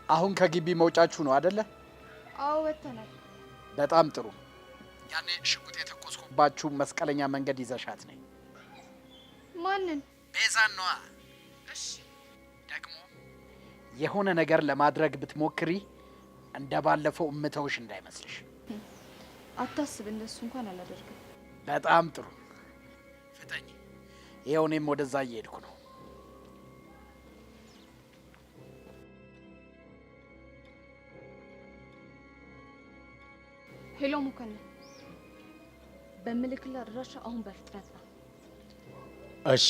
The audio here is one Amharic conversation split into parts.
አሁን ከግቢ መውጫችሁ ነው አይደለ? አዎ ወተናል። በጣም ጥሩ። ያኔ ሽጉጥ የተኮስኩባችሁ መስቀለኛ መንገድ ይዘሻት ነኝ። ማንን? ቤዛን ነዋ። እሺ። ደግሞ የሆነ ነገር ለማድረግ ብትሞክሪ እንደባለፈው እምተውሽ እንዳይመስልሽ። አታስብ፣ እንደሱ እንኳን አላደርግም። በጣም ጥሩ። ፍጠኝ። ይኸው እኔም ወደዛ እየሄድኩ ነው። ሄሎ ሙከነ፣ በምልክላ አድራሻ አሁን በፍጥነት ነው። እሺ።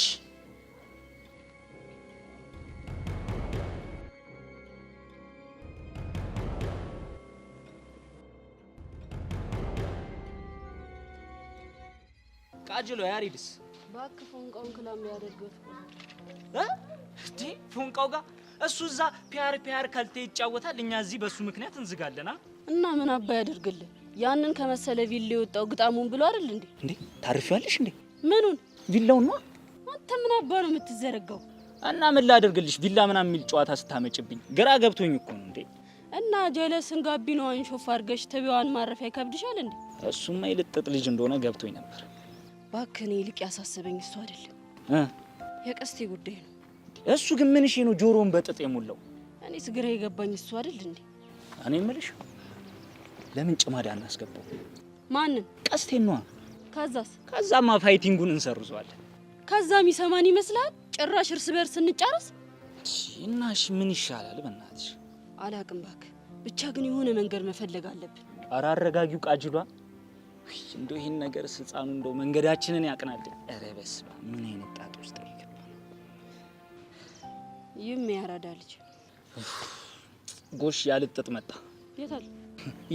ቃጅሎ ያሪድስ ባክ ፎንቃውን ክላም ያደርገው እንዴ? ፎንቃው ጋር እሱ እዛ ፒያር ካልተ ይጫወታል፣ እኛ እዚህ በሱ ምክንያት እንዝጋለና እና ምን አባ ያደርግልህ? ያንን ከመሰለ ቪላ የወጣው ግጣሙን ብሎ አይደል እንዴ? እንዴ ታርፊያለሽ እንዴ? ምኑን? ቪላውን ነው። አንተ ምን አባ ነው የምትዘረጋው? እና ምን ላደርግልሽ? ቪላ ምናምን የሚል ጨዋታ ስታመጭብኝ ግራ ገብቶኝ እኮ ነው እንዴ። እና ጀለስን ጋቢናዋን ሾፍ አድርገሽ ተቢዋን ማረፊያ ይከብድሻል እንዴ? እሱማ ይልጥጥ ልጅ እንደሆነ ገብቶኝ ነበር። ባክኔ ይልቅ ያሳሰበኝ እሱ አይደለም የቀስቴ ጉዳይ ነው። እሱ ግን ምን እሺ ነው ጆሮን በጥጥ የሞላው? እኔ ስግራ የገባኝ እሱ አይደል እንዴ? እኔ እምልሽ ለምን ጭማዳ እናስገባው? ማንን? ቀስቴን ነዋ። ከዛማ ፋይቲንጉን እንሰርዘዋለን። ከዛም ይሰማን ይመስላል? ጭራሽ እርስ በርስ እንጫረስ። እና እሺ ምን ይሻላል? በእናትሽ አላቅም ባክ፣ ብቻ ግን የሆነ መንገድ መፈለግ አለብን። ኧረ አረጋጊው ቃጅሏ። እንደው ይሄን ነገር ህፃኑ እንደው መንገዳችንን ያቅናልን። ኧረ በስመ አብ ምን አይነት ጣጣ ውስጥ ይገባ። የሚያራዳ ልጅ ጎሽ ያልጥጥ መጣ። የታል?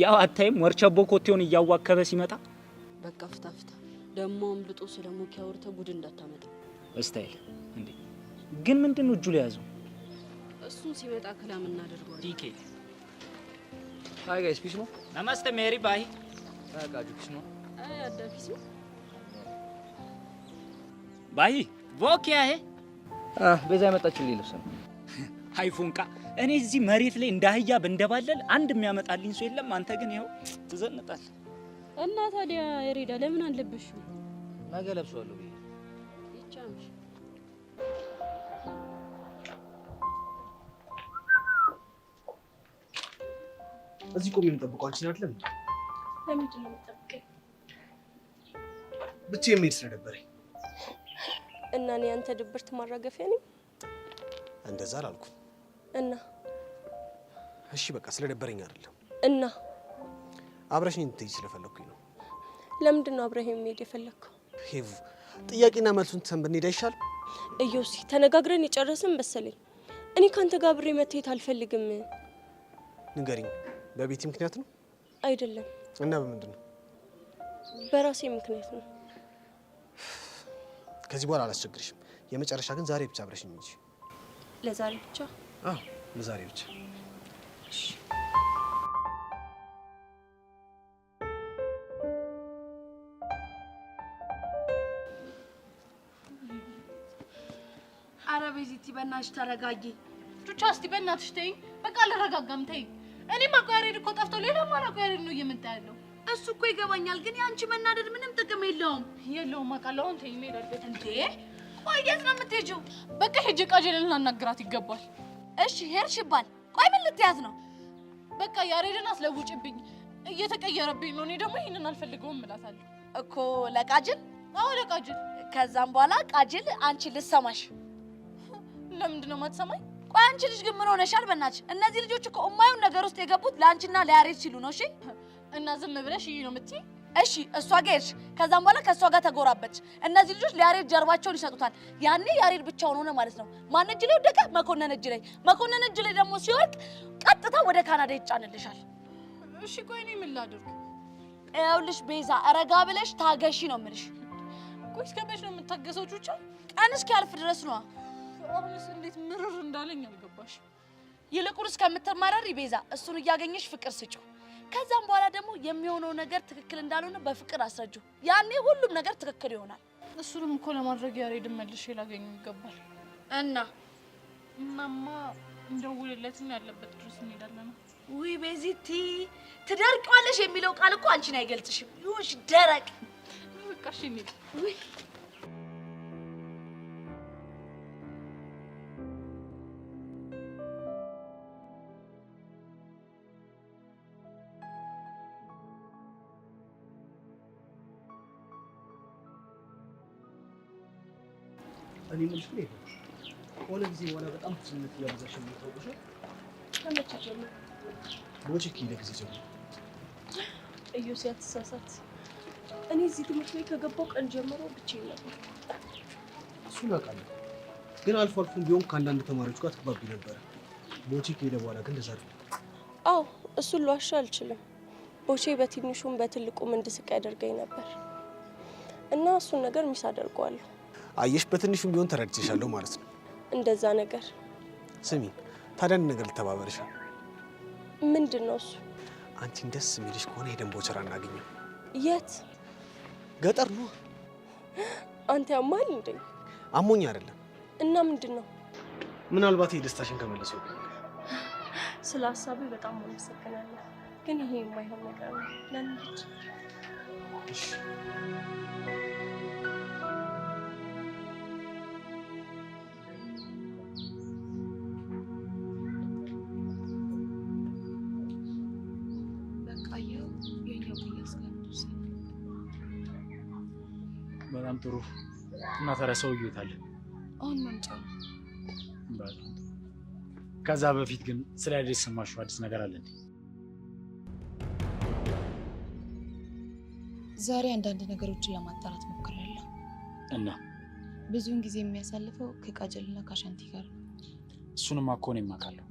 ያው አታይም ወርቸቦ ኮቴውን እያዋከበ ሲመጣ። በቃ ፍታ ደሞ አምልጦ ስለሞክ ያወርተ ጉድ እንዳታመጣ። እስታይ እንዴ ግን ምንድነው እጁ ላይ ያዘው? እሱን ሲመጣ ከላም እናደርገዋለን። ዲኬ hi guys piece no नमस्ते मेरी भाई काजू पीस नो अड्डा पीस नो भाई वो क्या है? ቤዛ ያመጣችልኝ ልብስ ነው። ሃይፎንቃ እኔ እዚህ መሬት ላይ እንዳህያ በእንደባለል አንድ የሚያመጣልኝ ሰው የለም። አንተ ግን ይኸው ትዘንጣል። እና ታዲያ የሬዳ ለምን አለበሽ? ነገ ለብሰዋለሁ ብዬ ይቻምሽ። እዚህ ቆሜ የምጠብቀው አንቺን አይደለም? ለምንድን ነው የምጠብቀኝ? ብቻዬን መሄድ ስለነበረኝ። እና እኔ አንተ ድብርት ማራገፊያ ነኝ? እንደዛ አላልኩም። እና እሺ በቃ ስለደበረኝ አይደለም። እና አብረሽኝ እንድትሄጂ ስለፈለኩኝ ነው። ለምንድን ነው አብረህ መሄድ የፈለከው? ሄቭ ጥያቄና መልሱን ትሰን ብንሄድ አይሻልም? እዮሲ ተነጋግረን የጨረስን መሰለኝ። እኔ ካንተ ጋር አብሬ መተሄድ አልፈልግም። ንገሪኝ። በቤቲ ምክንያት ነው? አይደለም። እና በምንድን ነው? በራሴ ምክንያት ነው። ከዚህ በኋላ አላስቸግርሽም። የመጨረሻ ግን ዛሬ ብቻ አብረሽኝ እንጂ። ለዛሬ ብቻ? አዎ ለዛሬ ብቻ። እሺ አረቤዚቲ በእናትሽ ተረጋጊ። ቹቻ እስቲ በእናትሽ ተይኝ። በቃ አልረጋጋም ተይኝ። እኔ ማቋያሬድ እኮ ጠፍቶ ሌላ ማቋያሬድ ነው እየመጣ ያለው። እሱ እኮ ይገባኛል፣ ግን ያንቺ መናደድ ምንም ጥቅም የለውም። የለውም አውቃለሁ። አሁን ተይኝ መሄድ አለበት እንዴ? ቆይ የት ነው የምትሄጂው? በቃ ሄጄ ቃጀልን ላናግራት ይገባል። እሺ ሄድሽ ይባል። ቆይ ምን ልትያዝ ነው? በቃ ያሬድን አስለውጭብኝ፣ እየተቀየረብኝ ነው። እኔ ደግሞ ይሄንን አልፈልገውም እላታለሁ እኮ ለቃጅል። አዎ ለቃጅል። ከዛም በኋላ ቃጅል አንቺ ልትሰማሽ። ለምንድን ነው የማትሰማኝ? ቆይ አንቺ ልጅ ግን ምን ሆነሻል? በእናትሽ እነዚህ ልጆች እኮ የማይሆን ነገር ውስጥ የገቡት ለአንቺና ለያሬድ ሲሉ ነው። እሺ እና ዝም ብለሽ ይሄ ነው የምትይ? እሺ እሷ ጋር ሄድሽ፣ ከዛም በኋላ ከእሷ ጋር ተጎራበች። እነዚህ ልጆች ለያሬድ ጀርባቸውን ይሰጡታል። ያኔ ያሬድ ብቻውን ሆነ ማለት ነው። ማን እጅ ላይ ወደቀ? መኮንን እጅ ላይ። መኮንን እጅ ላይ ደግሞ ሲወድቅ ቀጥታ ወደ ካናዳ ይጫንልሻል። እሺ ቆይ እኔ ምን ላድርግ? ይኸውልሽ ቤዛ ረጋ ብለሽ ታገሺ ነው የምልሽ። ቆይ እስከ መች ነው የምታገሰው ቹቻ? ቀን እስኪያልፍ ድረስ ነው። አሁንስ እንዴት ምርር እንዳለኝ አልገባሽ። ይልቁንስ ከምትማረሪ ቤዛ እሱን እያገኘሽ ፍቅር ስጪው። ከዛም በኋላ ደግሞ የሚሆነው ነገር ትክክል እንዳልሆነ በፍቅር አስረጂው። ያኔ ሁሉም ነገር ትክክል ይሆናል። እሱንም እኮ ለማድረግ ያሬድን መልሼ ላገኘው ይገባል። እና እናማ እንደውልለትና ያለበት ድረስ እንሄዳለን። ውይ ቤዚቲ ትደርቂዋለሽ የሚለው ቃል እኮ አንቺን አይገልጽሽም። ይሁንሽ ደረቅ። በቃ እሺ እንሂድ። ውይ እኔ ምንሽ ነው ሆነ ጊዜ በኋላ በጣም ትዝነት እያበዛሽ የምታውቁሽ ከመቼ ጀምሮ? ቦቼ ከሄደ ጊዜ ጀምሮ። እዮስ ያትሳሳት። እኔ እዚህ ትምህርት ቤት ከገባው ቀን ጀምሮ ብቻዬን ነበር። እሱን አውቃለሁ፣ ግን አልፎ አልፎም ቢሆን ከአንዳንድ ተማሪዎች ጋር ትግባቢ ነበረ። ቦቼ ከሄደ በኋላ ግን እንደዛ አይደለም። አዎ እሱን ልዋሻ አልችልም። ቦቼ በትንሹም በትልቁም እንድስቅ ያደርገኝ ነበር እና እሱን ነገር ሚስ አደርገዋለሁ። አየሽ፣ በትንሹም ቢሆን ተረድቼሻለሁ ማለት ነው። እንደዛ ነገር። ስሚ ታዲያ አንድ ነገር ልተባበርሽ። ምንድን ነው እሱ? አንቺን ደስ የሚልሽ ከሆነ ሄደን ቦቸራ እናገኘው። የት? ገጠር ነው። አንተ ያማል እንዴ? አሞኝ አይደለም። እና ምንድን ነው? ምናልባት የደስታሽን ከመለሰው። ስለ ሀሳቤ በጣም አመሰግናለሁ፣ ግን ይሄ የማይሆን ነገር ነው። ለምን? እሺ በጣም ጥሩ። እና ታዲያ ሰውዬው የት አለ? አሁን መምጫ ነው። በጣም ጥሩ። ከዛ በፊት ግን ስለ አዲስ ሰማሽው አዲስ ነገር አለ እንዴ? ዛሬ አንዳንድ ነገሮችን ለማጣራት ሞክሬያለሁ እና ብዙውን ጊዜ የሚያሳልፈው ከቃጀልና ከአሻንቲ ጋር ነው። እሱንም እኮ እኔም አውቃለሁ።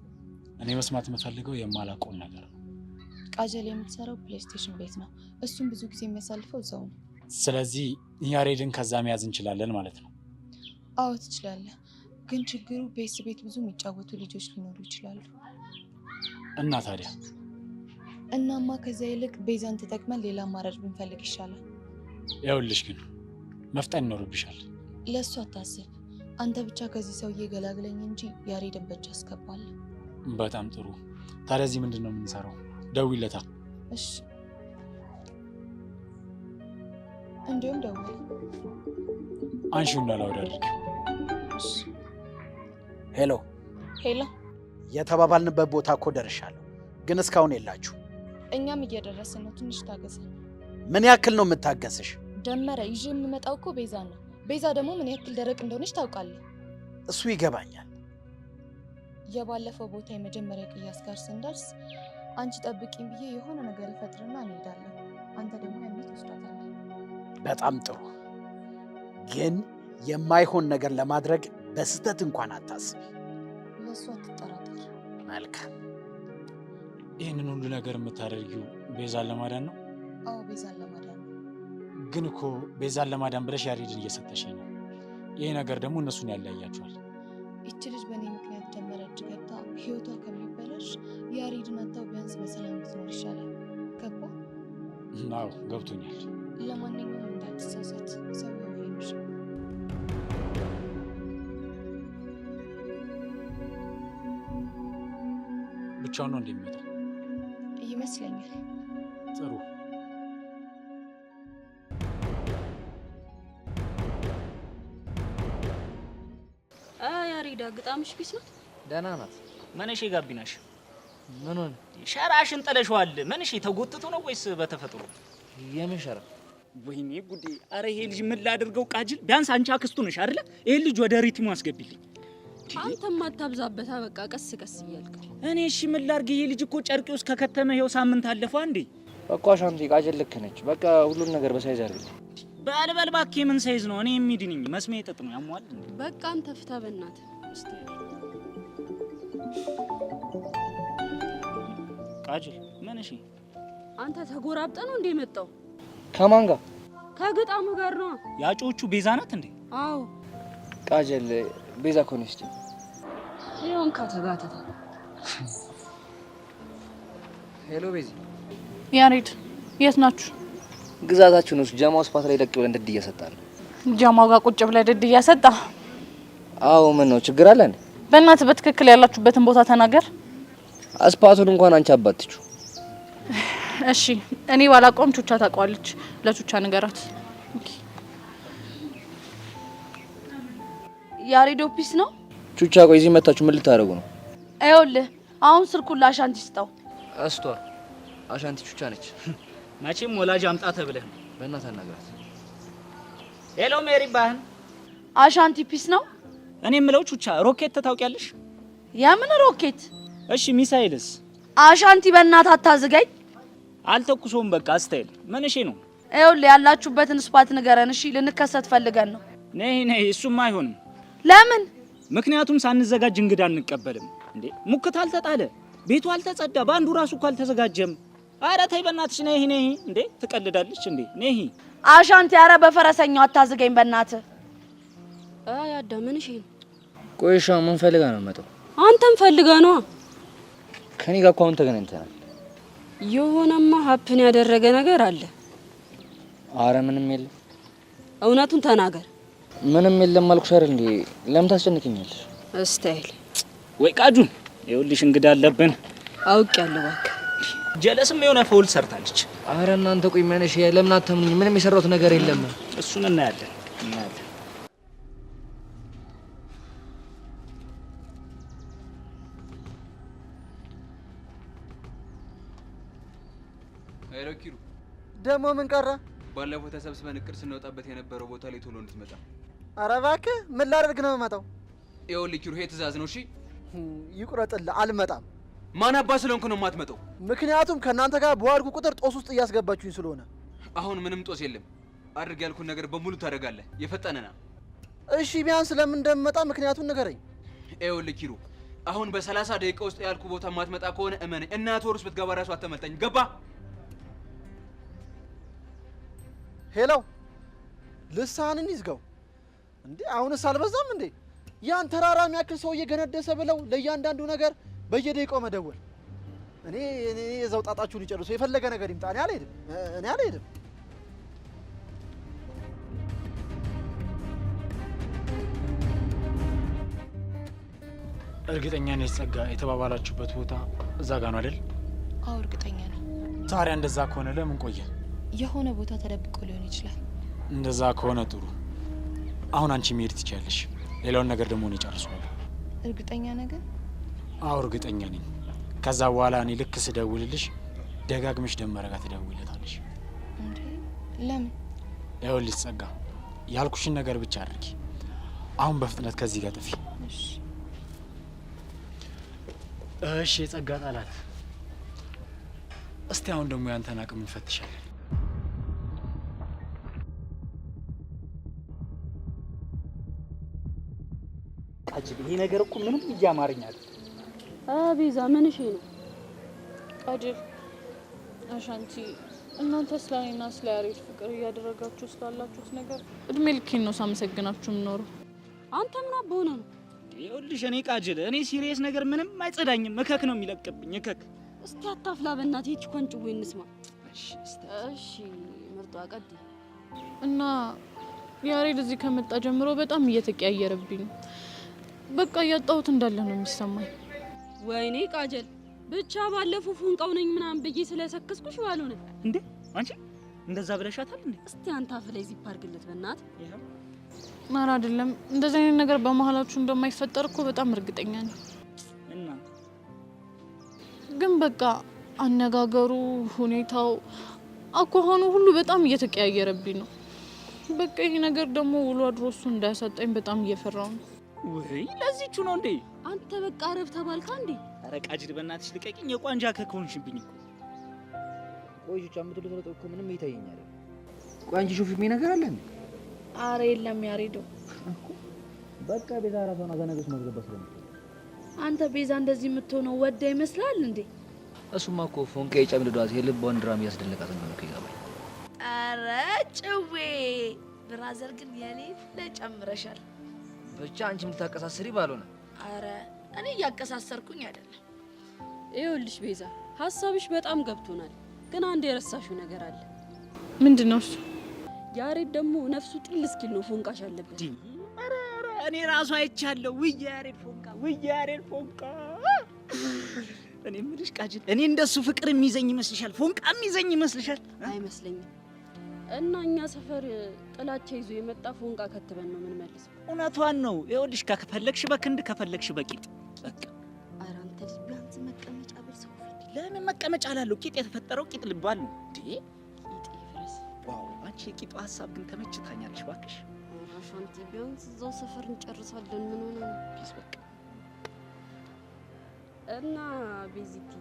እኔ መስማት የምፈልገው የማላውቀውን ነገር ነው። ቃጀል የምትሰራው ፕሌይስቴሽን ቤት ነው። እሱም ብዙ ጊዜ የሚያሳልፈው እዛው ነው። ስለዚህ ያሬድን ከዛ መያዝ እንችላለን ማለት ነው? አዎ ትችላለህ፣ ግን ችግሩ ቤስ ቤት ብዙ የሚጫወቱ ልጆች ሊኖሩ ይችላሉ። እና ታዲያ? እናማ ከዛ ይልቅ ቤዛን ተጠቅመን ሌላ አማራጭ ብንፈልግ ይሻላል። ይኸውልሽ ግን መፍጠን ይኖርብሻል። ለእሱ አታስብ፣ አንተ ብቻ ከዚህ ሰውዬ ገላግለኝ እንጂ ያሬድን በእጅ አስገባለሁ። በጣም ጥሩ። ታዲያ እዚህ ምንድን ነው የምንሰራው? ደውይለታ። እሺ እንዲሁም ደውል። አንሺውና ላውድ አድርጊ። ሄሎ ሄሎ፣ የተባባልንበት ቦታ እኮ ደርሻለሁ፣ ግን እስካሁን የላችሁ። እኛም እየደረስን ነው፣ ትንሽ ታገሰን። ምን ያክል ነው የምታገስሽ? ደመረ ይዤ የምመጣው እኮ ቤዛ ነው። ቤዛ ደግሞ ምን ያክል ደረቅ እንደሆነች ታውቃለህ። እሱ ይገባኛል። የባለፈው ቦታ የመጀመሪያ ቅያስ ጋር ስንደርስ አንቺ ጠብቂኝ ብዬ የሆነ ነገር ይፈጥርና እንሄዳለን። አንተ ደግሞ ያኔ ትወስዳታለህ። በጣም ጥሩ፣ ግን የማይሆን ነገር ለማድረግ በስህተት እንኳን አታስቢ። ለእሱ አትጠራጠር። መልካም። ይህንን ሁሉ ነገር የምታደርጊው ቤዛን ለማዳን ነው? አዎ ቤዛን ለማዳን ነው። ግን እኮ ቤዛን ለማዳን ብለሽ ያሬድን እየሰጠሽኝ ነው። ይህ ነገር ደግሞ እነሱን ያለያያቸዋል። ይቺ ልጅ በእኔ ምክንያት ጀመረ እጅ ገብታ ህይወቷ ከሚበላሽ ያሬድን አታው ቢያንስ በሰላም ብትኖር ይሻላል። ገባ? አዎ ገብቶኛል። ለማንኛውም እንዳትሳሳት፣ ሰውየው ሄኖሽ ብቻውን ነው እንደሚመጣው ይመስለኛል። ጥሩ። ያሬዳ ግጣምሽ ቢስ ነው። ደህና ናት። መንሼ ጋቢናሽ ምኑን? ሸራሽን ጥለሽዋል። መንሼ ተጎትቶ ነው ወይስ በተፈጥሮ? የምን ሸራ? ወይኔ ጉዴ! አረ ይሄ ልጅ ምን ላድርገው? ቃጅል፣ ቢያንስ አንቺ አክስቱ ነሽ አይደለ? ይሄ ልጅ ወደ ሪትሙ አስገቢልኝ። አንተም አታብዛበት፣ በቃ ቀስ ቀስ እያልክ። እኔ እሺ ምን ላድርግ? ይሄ ልጅ እኮ ጨርቄ ውስጥ ከከተመ ይኸው ሳምንት አለፈው። አንዴ እኮ አሻንቲ ቃጅል ልክ ነች። በቃ ሁሉን ነገር በሳይዝ አድርግ። በልበል እባክህ። ምን ሳይዝ ነው? እኔ የሚድንኝ መስሜ ጥጥ ነው ያሟል። በቃ አንተ ፍታ በእናትህ። እስቲ ቃጅል ምን? እሺ አንተ ተጎራብጠ ነው እንዴ መጣው? ከማን ጋር? ከግጣሙ ጋር ነው። ያጮቹ ቤዛ ናት እንዴ? አዎ ቃጅል ቤዛ ኮንስቲ ይሁን ከተጋተተ። ሄሎ ቤዚ። ያሬድ የት ናችሁ? ግዛታችን ውስጥ ጀማው ስፓት ላይ ደቅ ብለን ድድ እያሰጣን ነው። ጀማው ጋር ቁጭ ብለህ ድድ እያሰጣ? አዎ ምን ነው ችግር አለ እንዴ? በእናት በትክክል ያላችሁበትን ቦታ ተናገር። አስፓቱን እንኳን አንቺ አባትቹ። እሺ እኔ ባላቆም ቹቻ ታውቀዋለች። ለቹቻ ንገራት። ያሬዶ ፒስ ነው። ቹቻ ቆይ እዚህ መጣችሁ ምን ልታረጉ ነው? አይውልህ አሁን ስልኩን ለአሻንቲ ስጠው። አስቷ አሻንቲ ቹቻ ነች። መቼም ወላጅ አምጣ ተብለህ ነው። በእናትህ አናግራት። ሄሎ ሜሪ ባህን አሻንቲ ፒስ ነው። እኔ የምለው ቹቻ ሮኬት ታውቂያለሽ? የምን ሮኬት? እሺ ሚሳኤልስ? አሻንቲ በእናትህ አታዝጋኝ። አልተኩሶም በቃ አስተይል። ምን እሺ ነው? አይውልህ ያላችሁበትን ስፓት ንገረን። እሺ ልንከሰት ፈልገን ነው። ነይ እሱም አይሆንም። ለምን? ምክንያቱም ሳንዘጋጅ እንግዳ አንቀበልም። እንዴ ሙክት አልተጣለ፣ ቤቱ አልተጸዳ፣ ባንዱ ራሱ እኮ አልተዘጋጀም። ኧረ ተይ በእናትሽ ነይ። እንዴ ትቀልዳለች እንዴ? ነይ አሻንቲ። ኧረ በፈረሰኛው አታዝገኝ በእናትህ። አይ አዳም ምን እሺ? ቆይሻ ምን ፈልጋ ነው መጣው? አንተም ፈልጋ ነው? ከኔ ጋር እኮ አሁን ተገናኝተናል። የሆነማ ሀፕን ያደረገ ነገር አለ። አረ ምንም የለም። እውነቱን ተናገር። ምንም የለም አልኩሽ አይደል እንዴ? ለምን ታስጨንቅኛለሽ? እስታይል ወይ ቃጁ ይኸውልሽ እንግዳ አለብን። አውቄያለሁ እባክህ። ጀለስም የሆነ ፎል ሰርታለች። አረ እናንተ ቆይ ማነሽ ለምን አታምኑኝ? ምንም የሰራሁት ነገር የለም። እሱን እናያለን። አይሮኪሩ ደግሞ ምን ቀረ? ባለፈው ተሰብስበን እቅድ ስንወጣበት የነበረው ቦታ ላይ ቶሎ እንድትመጣ። ኧረ እባክህ ምን ላደርግ ነው የምመጣው? ይኸውልህ ኪሩ ይሄ ትእዛዝ ነው። እሺ ይቁረጥልህ። አልመጣም። ማን አባ ስለሆንኩ ነው የማትመጣው? ምክንያቱም ከእናንተ ጋር በዋልኩ ቁጥር ጦስ ውስጥ እያስገባችሁኝ ስለሆነ። አሁን ምንም ጦስ የለም። አድርግ ያልኩን ነገር በሙሉ ታደርጋለህ። የፈጠነና እሺ ቢያንስ ለምን እንደምመጣ ምክንያቱን ንገረኝ። ይኸውልህ ኪሩ አሁን በ30 ደቂቃ ውስጥ ያልኩ ቦታ ማትመጣ ከሆነ እመነኝ እናት ወር ውስጥ ብትገባ ራሱ አትመልጠኝ። ገባ? ሄሎ ልሳንን ይዝጋው እንዴ! አሁንስ አልበዛም እንዴ? ያን ተራራ የሚያክል ሰው እየገነደሰ ብለው ለእያንዳንዱ ነገር በየደቂቃው መደወል። እኔ እዛው ጣጣችሁን ይጨርሱ። የፈለገ ነገር ይምጣ። እኔ አልሄድም። እርግጠኛ ነኝ ጸጋ፣ የተባባላችሁበት ቦታ እዛ ጋር ነው አይደል? አዎ እርግጠኛ ነኝ። ታዲያ እንደዛ ከሆነ ለምን ቆየ? የሆነ ቦታ ተደብቆ ሊሆን ይችላል። እንደዛ ከሆነ ጥሩ። አሁን አንቺ መሄድ ትችያለሽ። ሌላውን ነገር ደግሞ እኔ ጨርሰዋለሁ። እርግጠኛ ነገር? አዎ እርግጠኛ ነኝ። ከዛ በኋላ እኔ ልክ ስደውልልሽ ደጋግመሽ ደመረ ጋር ትደውይለታለሽ። እንዴ ለምን? ይኸውልሽ ጸጋ፣ ያልኩሽን ነገር ብቻ አድርጊ። አሁን በፍጥነት ከዚህ ጋር ጥፊ። እሺ የጸጋ ጣላት። እስቲ አሁን ደግሞ ያንተን አቅም እንፈትሻለን። ቃጅል ይሄ ነገር እኮ ምንም እያማረኝ አይደል? ቤዛ ምን እሺ ነው? ቃጅል አሻንቲ፣ እናንተ ስለኔና ስለ ያሬድ ፍቅር እያደረጋችሁ ስላላችሁት ነገር እድሜ ልኬን ነው ሳመሰግናችሁ የምኖረው። አንተ ምን አቦነ ነው? ይኸውልሽ እኔ ቃጅል፣ እኔ ሲሪየስ ነገር ምንም አይጸዳኝም። እከክ ነው የሚለቅብኝ እከክ። እስቲ አታፍላ በእናትህ። እቺ ኮንጭው እንስማ። እሺ ምርጧ ቀድ እና ያሬድ እዚህ ከመጣ ጀምሮ በጣም እየተቀያየረብኝ ነው። በቃ እያጣሁት እንዳለ ነው የሚሰማኝ። ወይኔ ቃጀል፣ ብቻ ባለፈው ፉንቃው ነኝ ምናምን ብዬ ስለሰከስኩሽ ባልሆነ እንዴ አንቺ እንደዛ ብለሻታል እንዴ? እስቲ አንተ አፍ ላይ ዚፕ አድርግለት በእናትህ። ይሄው ማራ አይደለም እንደዚህ አይነት ነገር በመሀላችሁ እንደማይፈጠር እኮ በጣም እርግጠኛ ነኝ። እና ግን በቃ አነጋገሩ፣ ሁኔታው፣ አኳኋኑ ሁሉ በጣም እየተቀያየረብኝ ነው። በቃ ይሄ ነገር ደግሞ ውሎ አድሮ እሱ እንዳያሳጣኝ በጣም እየፈራው ነው። ወይ ለዚህቹ ነው እንዴ? አንተ በቃ አረብ ተባልካ እንዴ? ኧረ ቃጅል በእናትሽ ልቀቂኝ። የቋንጃ ከሆንሽብኝ እኮ። ቆይ ቹቻ የምትሉት እኮ ምንም ይታየኛል። ቆይ አንቺ ሹፊ ነገር አለ እንዴ? አረ የለም ያሬዶ። በቃ ቤዛ ራሷን አዛነገስ ማስገባት ስለምትል አንተ ቤዛ እንደዚህ የምትሆነው ወዳ ይመስላል እንዴ? እሱማ እኮ ፎንቄ ጨምድዷት የልቧን ድራም እያስደለቃት ነው እኮ ይገባል። አረ ጭዌ ብራዘር ግን የሌለ ጨምረሻል። ብቻ አንቺም ልታቀሳስሪ ባልሆነ። አረ እኔ እያቀሳሰርኩኝ አይደለም። ይኸውልሽ ቤዛ ሀሳብሽ በጣም ገብቶናል፣ ግን አንድ የረሳሽው ነገር አለ። ምንድነው እሱ? ያሬድ ደግሞ ነፍሱ ጥል እስኪል ነው ፎንቃሽ አለበት። ኧረ እኔ ራሱ አይቻለሁ። ውይ ያሬድ ፎንቃ፣ ውይ ያሬድ ፎንቃ። እኔ የምልሽ ቃጅል፣ እኔ እንደሱ ፍቅር የሚይዘኝ ይመስልሻል? ፎንቃ የሚይዘኝ ይመስልሻል? አይመስለኝም። እና እኛ ሰፈር ጥላቻ ይዞ የመጣ ፎንቃ ከትበን ነው የምንመልሰው። እውነቷን ነው። ይኸውልሽ ከፈለግሽ በክንድ ከፈለግሽ በቂጥ በቃ። ኧረ አንተ ልጅ ቢያንስ መቀመጫ ብርሰው። ለምን መቀመጫ ላለው? ቂጥ የተፈጠረው ቂጥ ልባል ነው እንዴ? ቂጥ ይፍረስ። ዋው አንቺ የቂጡ ሀሳብ ግን ተመችታኛለሽ እባክሽ። ሻንቲ ቢያንስ እዛው ሰፈር እንጨርሳለን። ምን ሆነ ነው? ፒስ በቃ። እና ቤዚቲ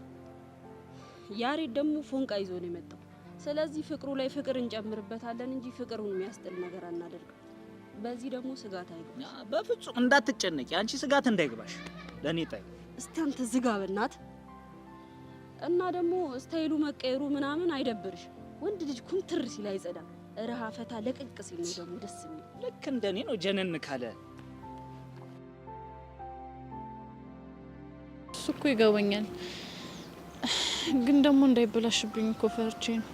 ያሬድ ደግሞ ፎንቃ ይዞ ነው የመጣው። ስለዚህ ፍቅሩ ላይ ፍቅር እንጨምርበታለን እንጂ ፍቅሩን የሚያስጥል ነገር አናደርግም። በዚህ ደግሞ ስጋት አይግባሽ። በፍጹም እንዳትጨነቂ፣ አንቺ ስጋት እንዳይግባሽ ለኔ ታይ። እስቲ አንተ ዝጋ በእናት። እና ደግሞ ስታይሉ መቀየሩ ምናምን አይደብርሽ? ወንድ ልጅ ኩምትር ሲል አይጸዳም። ረሃ ፈታ ለቅቅ ሲል ነው ደግሞ ደስ የሚል። ልክ እንደኔ ነው ጀነን ካለ። እሱ እኮ ይገባኛል፣ ግን ደግሞ እንዳይበላሽብኝ እኮ ፈርቼ ነው።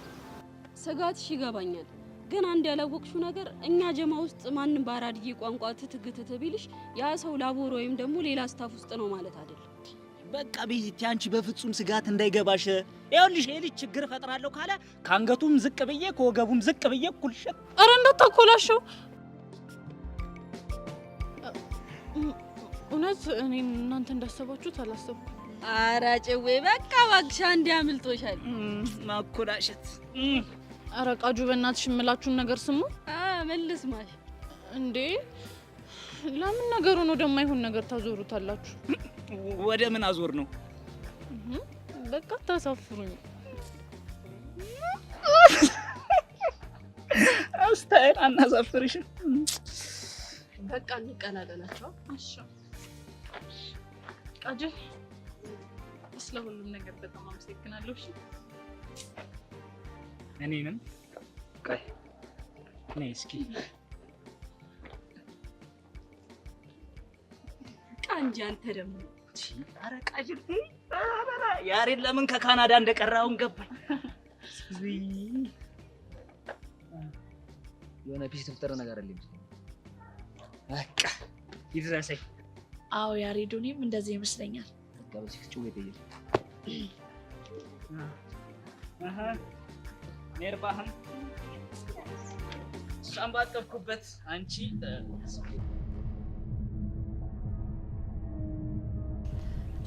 ስጋትሽ ይገባኛል፣ ግን አንድ ያላወቅሽው ነገር እኛ ጀማ ውስጥ ማንም በአራድዬ ቋንቋ ትትግትት ቢልሽ ያ ሰው ላቦር ወይም ደግሞ ሌላ ስታፍ ውስጥ ነው ማለት አይደለም። በቃ ቤዚቲ አንቺ በፍጹም ስጋት እንዳይገባሽ። ይኸውልሽ ይሄ ልጅ ችግር እፈጥራለሁ ካለ ከአንገቱም ዝቅ ብዬ ከወገቡም ዝቅ ብዬ እኩል ሸጥ። ኧረ እንዳታኮላሸው። እውነት እኔ እናንተ እንዳሰባችሁት አላሰብኩም። ኧረ ጭዌ በቃ እባክሽ አንዴ አምልጦሻል። ማኮላሸት። ኧረ ቃጁ በእናትሽ የምላችሁን ነገር ስሙ። መልስ ማሽ እንዴ ለምን ነገሩን ወደማይሆን ነገር ታዞሩታላችሁ? ወደ ምን አዞር ነው? በቃ ታሳፍሩኝ። አስታይል አናሳፍርሽም። በቃ እንቀላቀላቸው። እሺ ቃጁ፣ ስለ ሁሉም ነገር በጣም አመሰግናለሁ። እሺ እኔንም ቆይ ነይ እስኪ ቃንጂ አንተ ደግሞ ኧረ ቃጅል ያሬድ ለምን ከካናዳ እንደቀራውን ገባኝ። የሆነ ፒስ የተፈጠረ ነገር አለ። በቃ ይድረሰኝ። አዎ ያሬድ፣ እኔም እንደዚህ ይመስለኛል። በቃ በዚህ ጭው ይጠየቅ ሜርባህም እሷን ባጠብኩበት አንቺ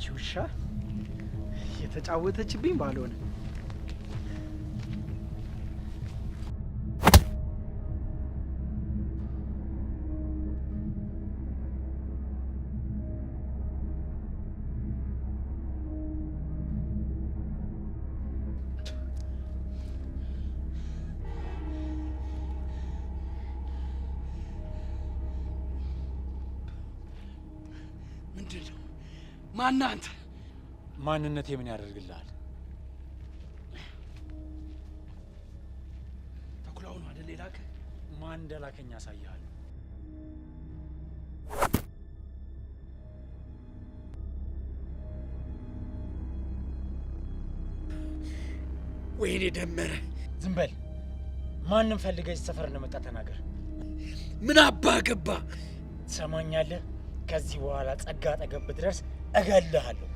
ውሻ የተጫወተችብኝ ባልሆነ። ምንድን ነው? ማነህ አንተ? ማንነቴ ምን ያደርግልሃል? ተኩላው ነው አይደል የላከ? ማን እንደላከኝ ያሳያል። ወይኔ ደመረ! ዝም በል። ማንም ፈልገህ ሰፈር እንደመጣ ተናገር። ምን አባ ገባ? ትሰማኛለህ? ከዚህ በኋላ ጸጋ አጠገብ ብትደርስ እገልሃለሁ።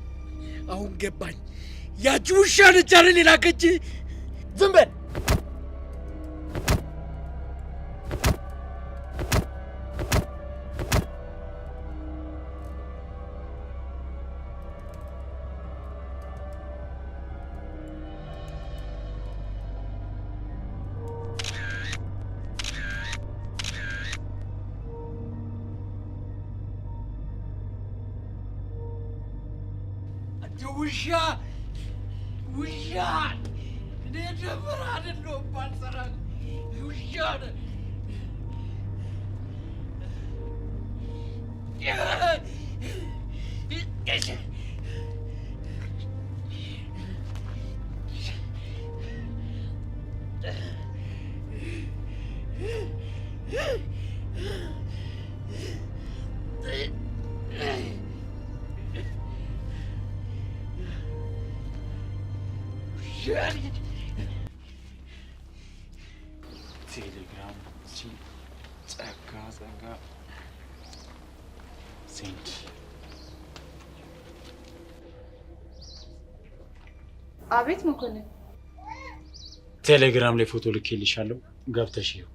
አሁን ገባኝ። ያቺ ውሻ ነች አይደል የላከች? ዝም በል። ውሻ ውሻ! እኔ ደመረ አይደለሁም ባልሰራህ ውሻ ነህ። ቴሌግራም ጸጋ ሴንድ አቤት መኮንን። ቴሌግራም ላይ ፎቶ ልኬልሻለሁ፣ ገብተሽ ይኸው።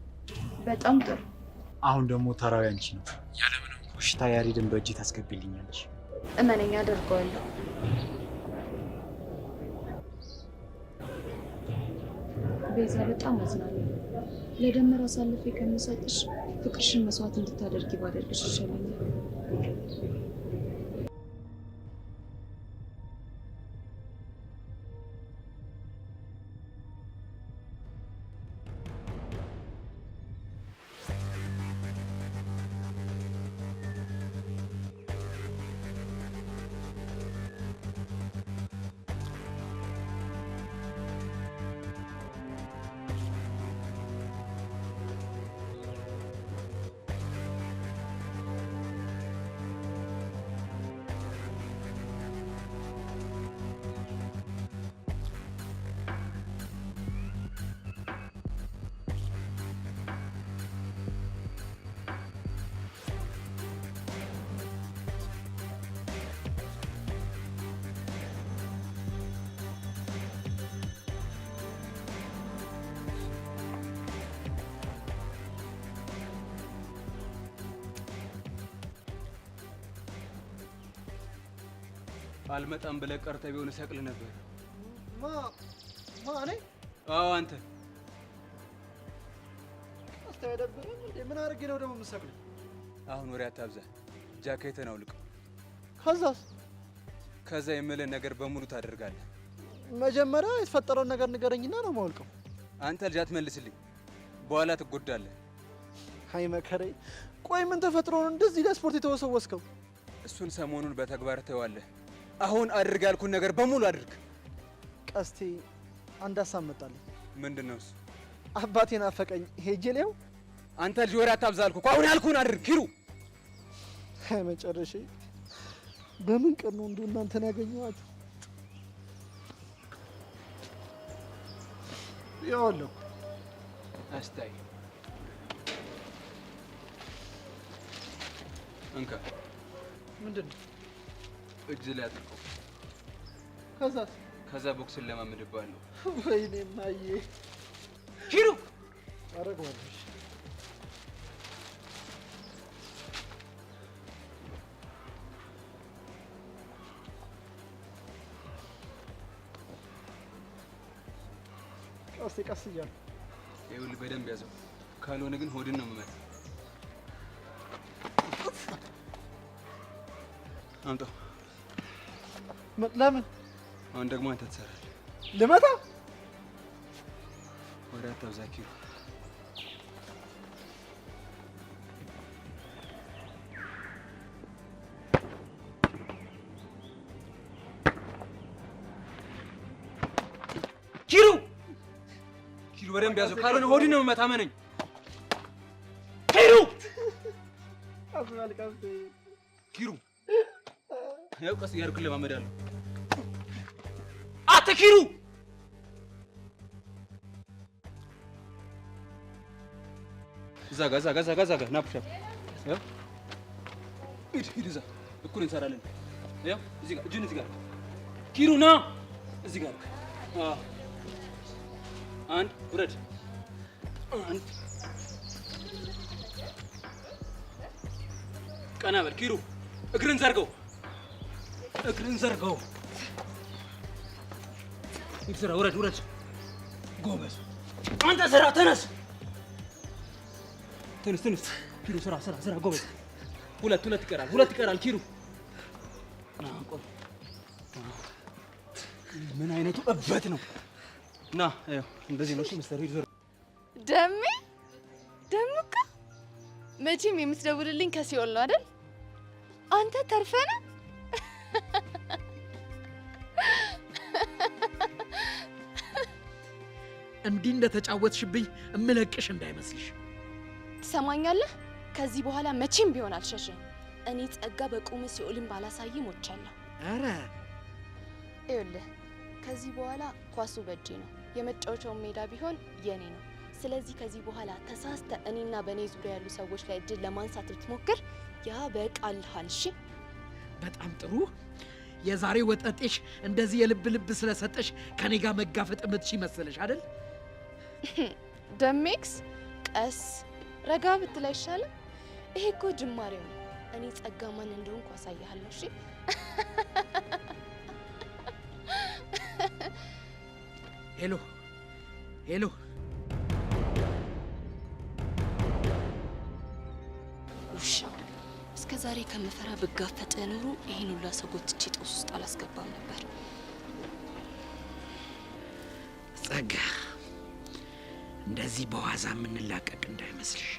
በጣም ጥሩ። አሁን ደግሞ ተራው ያንቺ ነው። ያለምንም ኮሽታ ያሬድን በእጅ ታስገቢልኛለሽ። እመነኛ አደርገዋለሁ። ቤዛ በጣም አዝናለሁ። ለደመራ አሳልፌ ከምሰጥሽ ፍቅርሽን መስዋዕት እንድታደርጊ ባደርግሽ ይሻለኛል። አልመጣም ብለህ ቀርተህ ቢሆን እሰቅልህ ነበር። እኔ? አዎ አንተ። አስተያየደብረን እንዴ? ምን አድርጌ ነው ደግሞ የምሰቅልህ? አሁን ወሬ አታብዛ። ጃኬትን አውልቀው። ከዛስ? ከዛ የምልህ ነገር በሙሉ ታደርጋለህ። መጀመሪያ የተፈጠረውን ነገር ንገረኝና ነው የማውልቀው። አንተ ልጅ አትመልስልኝ፣ በኋላ ትጎዳለህ። አይ መከሬ። ቆይ ምን ተፈጥሮ ነው እንደዚህ ለስፖርት የተወሰወስከው? እሱን ሰሞኑን በተግባር ተዋለህ። አሁን አድርግ ያልኩን ነገር በሙሉ አድርግ። ቀስቴ አንድ ሀሳብ መጣልኝ። ምንድነው እሱ? አባቴን አፈቀኝ። ሄጄ ሊያው። አንተ ልጅ ወሬ አታብዛ አልኩህ እኮ። አሁን ያልኩህን አድርግ ኪሩ። መጨረሻ በምን ቀን ነው እንደው እናንተን ያገኘኋችሁ? ይኸውልህ አስታይ እንካ። ምንድን ነው? እጅ ላይ አጥልቀው። ከዛ ቦክስን ለማመድብሃለሁ። ወይኔ ማዬ ኪሩ አረጋለሁ። ቀስ እያልኩ ይኸውልህ፣ በደንብ ያዘው። ካልሆነ ግን ሆድን ነው የምመታው። አምጣው። ለምን? አሁን ደግሞ አንተ ትሰራለህ። ልመታ? ወሬ አታብዛ ኪሩ። ኪሩ በደንብ ያዘው። ካልሆነ ሆድን ነው የምመታው። መነኝ ኪሩ። ኪሩ ያው ቀስ እያልኩ ለማመዳለሁ። አተ ኪሩ ዛጋ ና ፑሽ አፕ። ያው ሂድ እዛ እኩል እንሰራለን። ያው እዚህ ጋር እጅን እዚህ ጋር ኪሩ ና እዚህ ጋር አንድ ውረድ። አንድ ቀና በል ኪሩ። እግርን ዘርገው። ሂድ ስራ። ውረድ። ጎበዝ አንተ ስራ። ተነስ ኪሩ። ስራ ጎበዝ። ሁለት ይቀራል ኪሩ። ምን አይነቱ እበት ነው? ና ያው እንደዚህ ነው። እሺ ሚስተር ሂድ። ደምቃ መቼም የምትደውልልኝ ከሲኦል ነው አይደል? አንተ ተርፈና እንዲህ እንደተጫወትሽብኝ እምለቅሽ እንዳይመስልሽ። ትሰማኛለህ? ከዚህ በኋላ መቼም ቢሆን አልሸሽም። እኔ ጸጋ በቁም ሲኦልን ባላሳይ ሞቻለሁ። አረ ይኸውልህ ከዚህ በኋላ ኳሱ በእጄ ነው። የመጫወቻውን ሜዳ ቢሆን የኔ ነው። ስለዚህ ከዚህ በኋላ ተሳስተ እኔና በእኔ ዙሪያ ያሉ ሰዎች ላይ እጅን ለማንሳት ብትሞክር ያበቃልሃል። እሺ በጣም ጥሩ። የዛሬ ወጠጤሽ እንደዚህ የልብ ልብ ስለሰጠሽ ከኔ ጋር መጋፈጥ የምትችይ መሰለሽ አይደል? ደሜክስ ቀስ ረጋ ብትል አይሻልም? ይሄ እኮ ጅማሬው ነው። እኔ ጸጋ ማን እንደሆንኩ አሳይሃለሁ። እሺ ሄሎ ሄሎ፣ ውሻ እስከ ዛሬ ከምፈራ ብጋፈጥ ኖሮ ይሄን ሁላ ሰው ጎትቼ ጦስ ውስጥ አላስገባም ነበር። ጸጋ፣ እንደዚህ በዋዛ የምንላቀቅ እንዳይመስልሽ።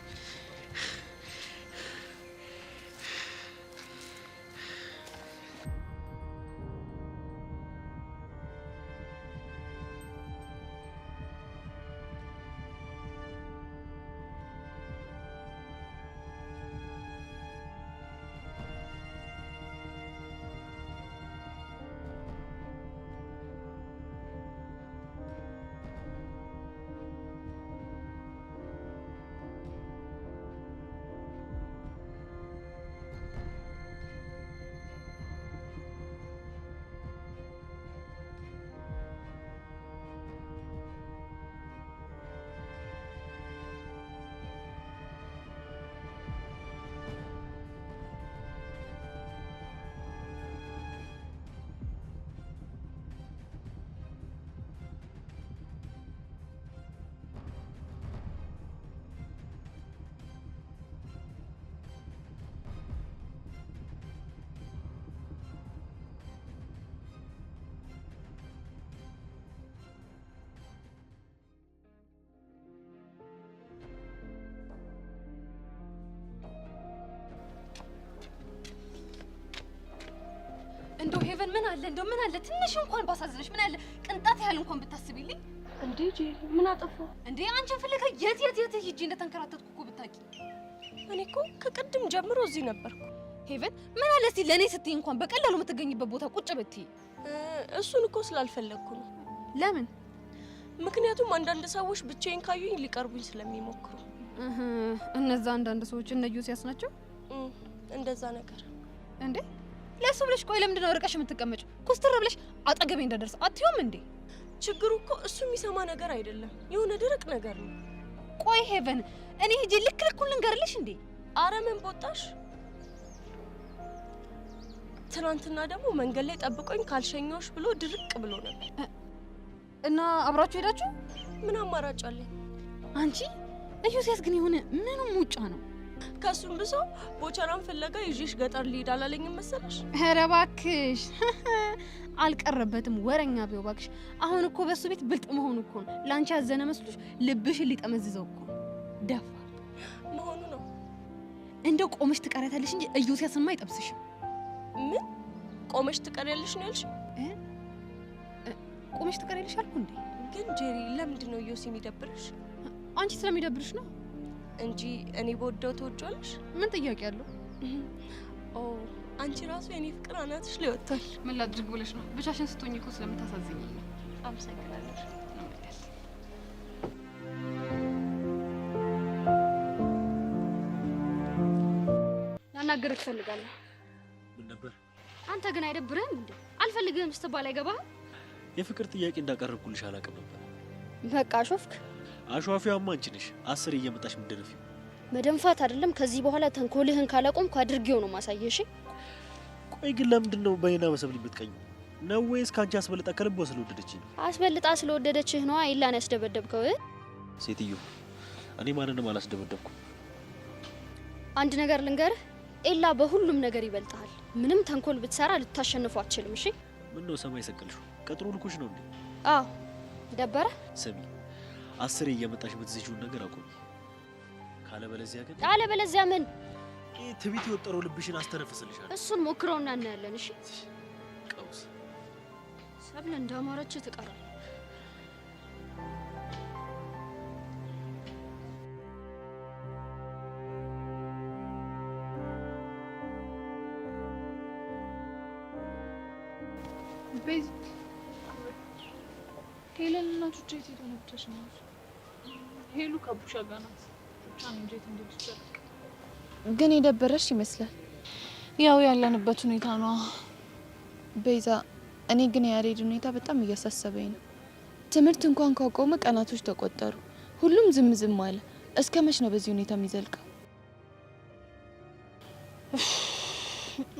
እንደው ሄቨን ምን አለ እንደው ምን አለ ትንሽ እንኳን ባሳዝነሽ ምን አለ ቅንጣት ያህል እንኳን ብታስቢልኝ። እንዴ ጄሪ ምን አጠፋው እንዴ? አንቺን ፍለጋ የት ሂጂ እንደተንከራተትኩ እኮ ብታውቂ። እኔ እኮ ከቅድም ጀምሮ እዚህ ነበርኩ። ሄቨን ምን አለ እስቲ ለኔ ስትይ እንኳን በቀላሉ የምትገኝበት ቦታ ቁጭ ብትይ። እሱን እኮ ስላልፈለግኩ ነው። ለምን? ምክንያቱም አንዳንድ ሰዎች ብቻዬን ካዩኝ ሊቀርቡኝ ስለሚሞክሩ። እነዛ አንዳንድ ሰዎች እነ ዮሲያስ ናቸው። እንደዛ ነገር እንዴ? ለሱ ብለሽ ቆይ ለምንድን ነው ርቀሽ የምትቀመጪው? ኩስትር ብለሽ አጠገቤ እንደደርስ አትዩም እንዴ? ችግሩ እኮ እሱ የሚሰማ ነገር አይደለም፣ የሆነ ድርቅ ነገር ነው። ቆይ ሄቨን እኔ ሂጂ ልክ ልኩን ልንገርልሽ እንዴ? አረ ምን ቦጣሽ? ትናንትና ደግሞ መንገድ ላይ ጠብቆኝ ካልሸኘሁሽ ብሎ ድርቅ ብሎ ነበር። እና አብራችሁ ሄዳችሁ? ምን አማራጭ አለኝ? አንቺ ዮሲያስ ግን የሆነ ምንም ሙጫ ነው። ከሱም ብሶ ቦቸራን ፍለጋ ይዤሽ ገጠር ልሄድ አላለኝም መሰለሽ? ኧረ እባክሽ አልቀረበትም። ወረኛ ቢው እባክሽ። አሁን እኮ በሱ ቤት ብልጥ መሆኑ እኮ ነው ላንቺ ያዘነ መስሎሽ ልብሽን ሊጠመዝዘው እኮ ደፋ መሆኑ ነው። እንደው ቆመሽ ትቀሪያታለሽ እንጂ ዮሲያስማ አይጠብስሽም። ምን ቆመሽ ትቀሪያለሽ ነው ያልሽ? ቆመሽ ትቀሪያለሽ አልኩ እንዴ? ግን ጄሪ ለምንድን ነው ዮሲ የሚደብርሽ? አንቺ ስለሚደብርሽ ነው እንጂ እኔ በወደው ተወጇለሽ። ምን ጥያቄ አለው? ኦ አንቺ ራሱ የኔ ፍቅር አናትሽ ላይ ወጥቷል። ምን ላድርግ ብለሽ ነው? ብቻሽን ስትሆኚ እኮ ስለምታሳዝኝ ነው። አመሰግናለሁ። ላናግርህ እፈልጋለሁ። ምን ነበር? አንተ ግን አይደብርህም እንዴ? አልፈልግህም ስትባል አይገባህም? የፍቅር ጥያቄ እንዳቀረብኩልሽ አላውቅም ነበር። በቃ አሾፍክ። አሿፊያማ አንቺ ነሽ። 10 እየመጣሽ ምንደነፊው መደንፋት አይደለም። ከዚህ በኋላ ተንኮልህን ካላቆምኩ አድርጌው ነው ማሳየሽ። ቆይ ግን ለምንድን ነው በእኔና በሰብል የምትቀኝ ነው? ወይስ ካንቺ አስበልጣ ከልቧ ስለወደደችኝ? አስበልጣ ስለወደደችህ ነው አይላን ያስደበደብከው? ሴትዮ እኔ ማንንም አላስደበደብኩም። አንድ ነገር ልንገርህ፣ ኤላ በሁሉም ነገር ይበልጣል። ምንም ተንኮል ብትሰራ ልታሸንፈው አትችልም። እሺ ምን ነው ሰማይ ሰቀልሽው? ቀጥሮ ልኩሽ ነው እንዴ? አዎ ደበረ። ስሚ 10 እየመጣሽ የምትዝጂውን ነገር አቆሚ። ካለበለዚያ ምን? ትቢት የወጠረው ልብሽን አስተነፍስልሻለሁ። እሱን ሞክረውና እናያለን። እሺ ቀውስ ሰብለ እንዳማረች ትቀራል። ቤዝ ሄለን እና ቹቻ የት ሄደው ነበር ነው? ሄሉ ከቡሻ ጋር ናት። ቹቻ ነው እንዴት እንደልትጨርቅ ግን የደበረሽ ይመስላል። ያው ያለንበት ሁኔታ ነው ቤዛ። እኔ ግን የያሬድ ሁኔታ በጣም እያሳሰበኝ ነው። ትምህርት እንኳን ካቆመ ቀናቶች ተቆጠሩ። ሁሉም ዝም ዝም አለ። እስከ መች ነው በዚህ ሁኔታ የሚዘልቀው?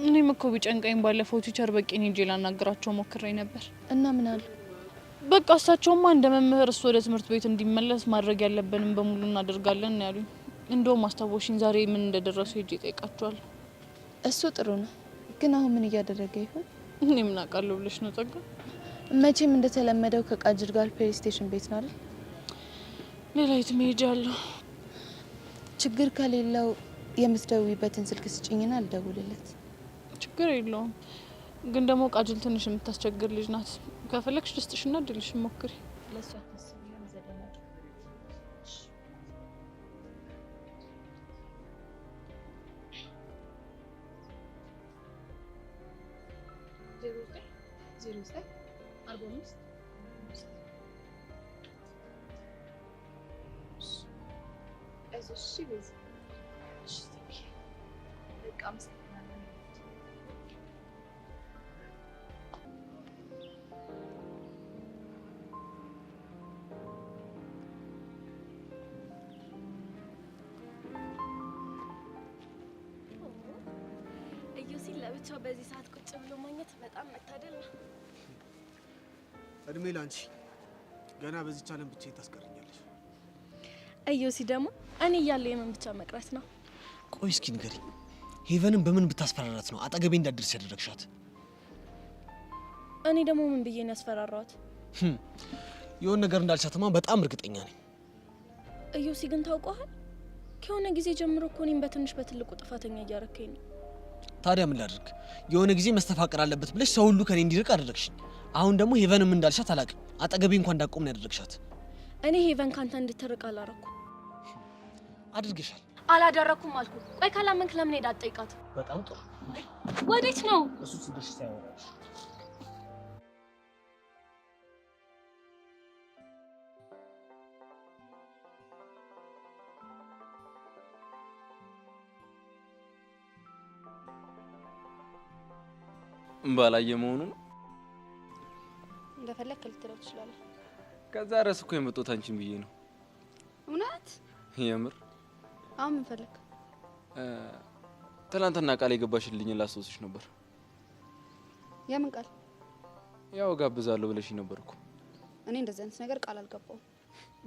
እኔም እኮ ቢጨንቀኝ ባለፈው ቲቸር በቂን ሄጄ ላናገራቸው ሞክሬ ነበር። እና ምን አሉ? በቃ እሳቸውማ እንደ መምህር እሱ ወደ ትምህርት ቤት እንዲመለስ ማድረግ ያለብንም በሙሉ እናደርጋለን ያሉኝ። እንደውም አስታወሽኝ፣ ዛሬ ምን እንደደረሱ ሄጄ ጠይቃቸዋለሁ። እሱ ጥሩ ነው። ግን አሁን ምን እያደረገ ይሆን? እኔ ምን አውቃለሁ ብለሽ ነው ጸጋ? መቼም እንደተለመደው ከቃጅር ጋር ፕሌይ ስቴሽን ቤት ነው አይደል? ሌላ የት መሄጃ አለው? ችግር ከሌለው የምትደውይበትን ስልክ ስጭኝና ልደውልለት። ችግር የለውም። ግን ደግሞ ቃጅል ትንሽ የምታስቸግር ልጅ ናት። ከፈለግሽ ልስጥሽና ድልሽ ሞክሪ። ለሷ ታስቢያም ዘደናል። እዩሲን ለብቻው በዚህ ሰዓት ቁጭ ብሎ ማግኘት በጣም መታደል ነው። እድሜ ላንቺ። ገና በዚህ ዓለም ብቻ ታስቀርኛለሽ። እዩሲ ደግሞ እኔ እያለሁ የምን ብቻ መቅረት ነው? ቆይ እስኪ ንገሪኝ፣ ሄቨንን በምን ብታስፈራራት ነው አጠገቤ እንዳትደርስ ያደረግሻት? እኔ ደግሞ ምን ብዬ ነው ያስፈራራሁት? የሆነ ነገር እንዳልሻትማ በጣም እርግጠኛ ነኝ። እዩሲ ግን ታውቀዋል፣ ከሆነ ጊዜ ጀምሮ እኮ እኔም በትንሽ በትልቁ ጥፋተኛ እያረከኝ ነው። ታዲያ ምን ላድርግ? የሆነ ጊዜ መስተፋቀር አለበት ብለሽ ሰው ሁሉ ከኔ እንዲርቅ አደረግሽኝ። አሁን ደግሞ ሄቨንም እንዳልሻት አላውቅም፣ አጠገቤ እንኳን እንዳቆም ነው ያደረግሻት። እኔ ሄቨን ካንተ እንድትርቅ አላረኩ። አድርገሻል። አላደረኩም አልኩ። ቆይ ካላመንክ ለምን ሄዳ አትጠይቃት? በጣም ጥሩ። ወዴት ነው? እሱ ስደሽ ታያወራሽ። ባላየ መሆኑ ነው። እንደፈለክ ልትለው ትችላለህ። ከዛ ረስ እኮ የመጣሁት አንቺን ብዬ ነው። እውነት? የምር? አሁን ምን ፈለክ? ትናንትና ቃል የገባሽልኝ ላስታውስሽ ነበር። የምን ቃል? ያው ጋብዛለሁ ብለሽ ነበር እኮ። እኔ እንደዚህ አይነት ነገር ቃል አልገባውም።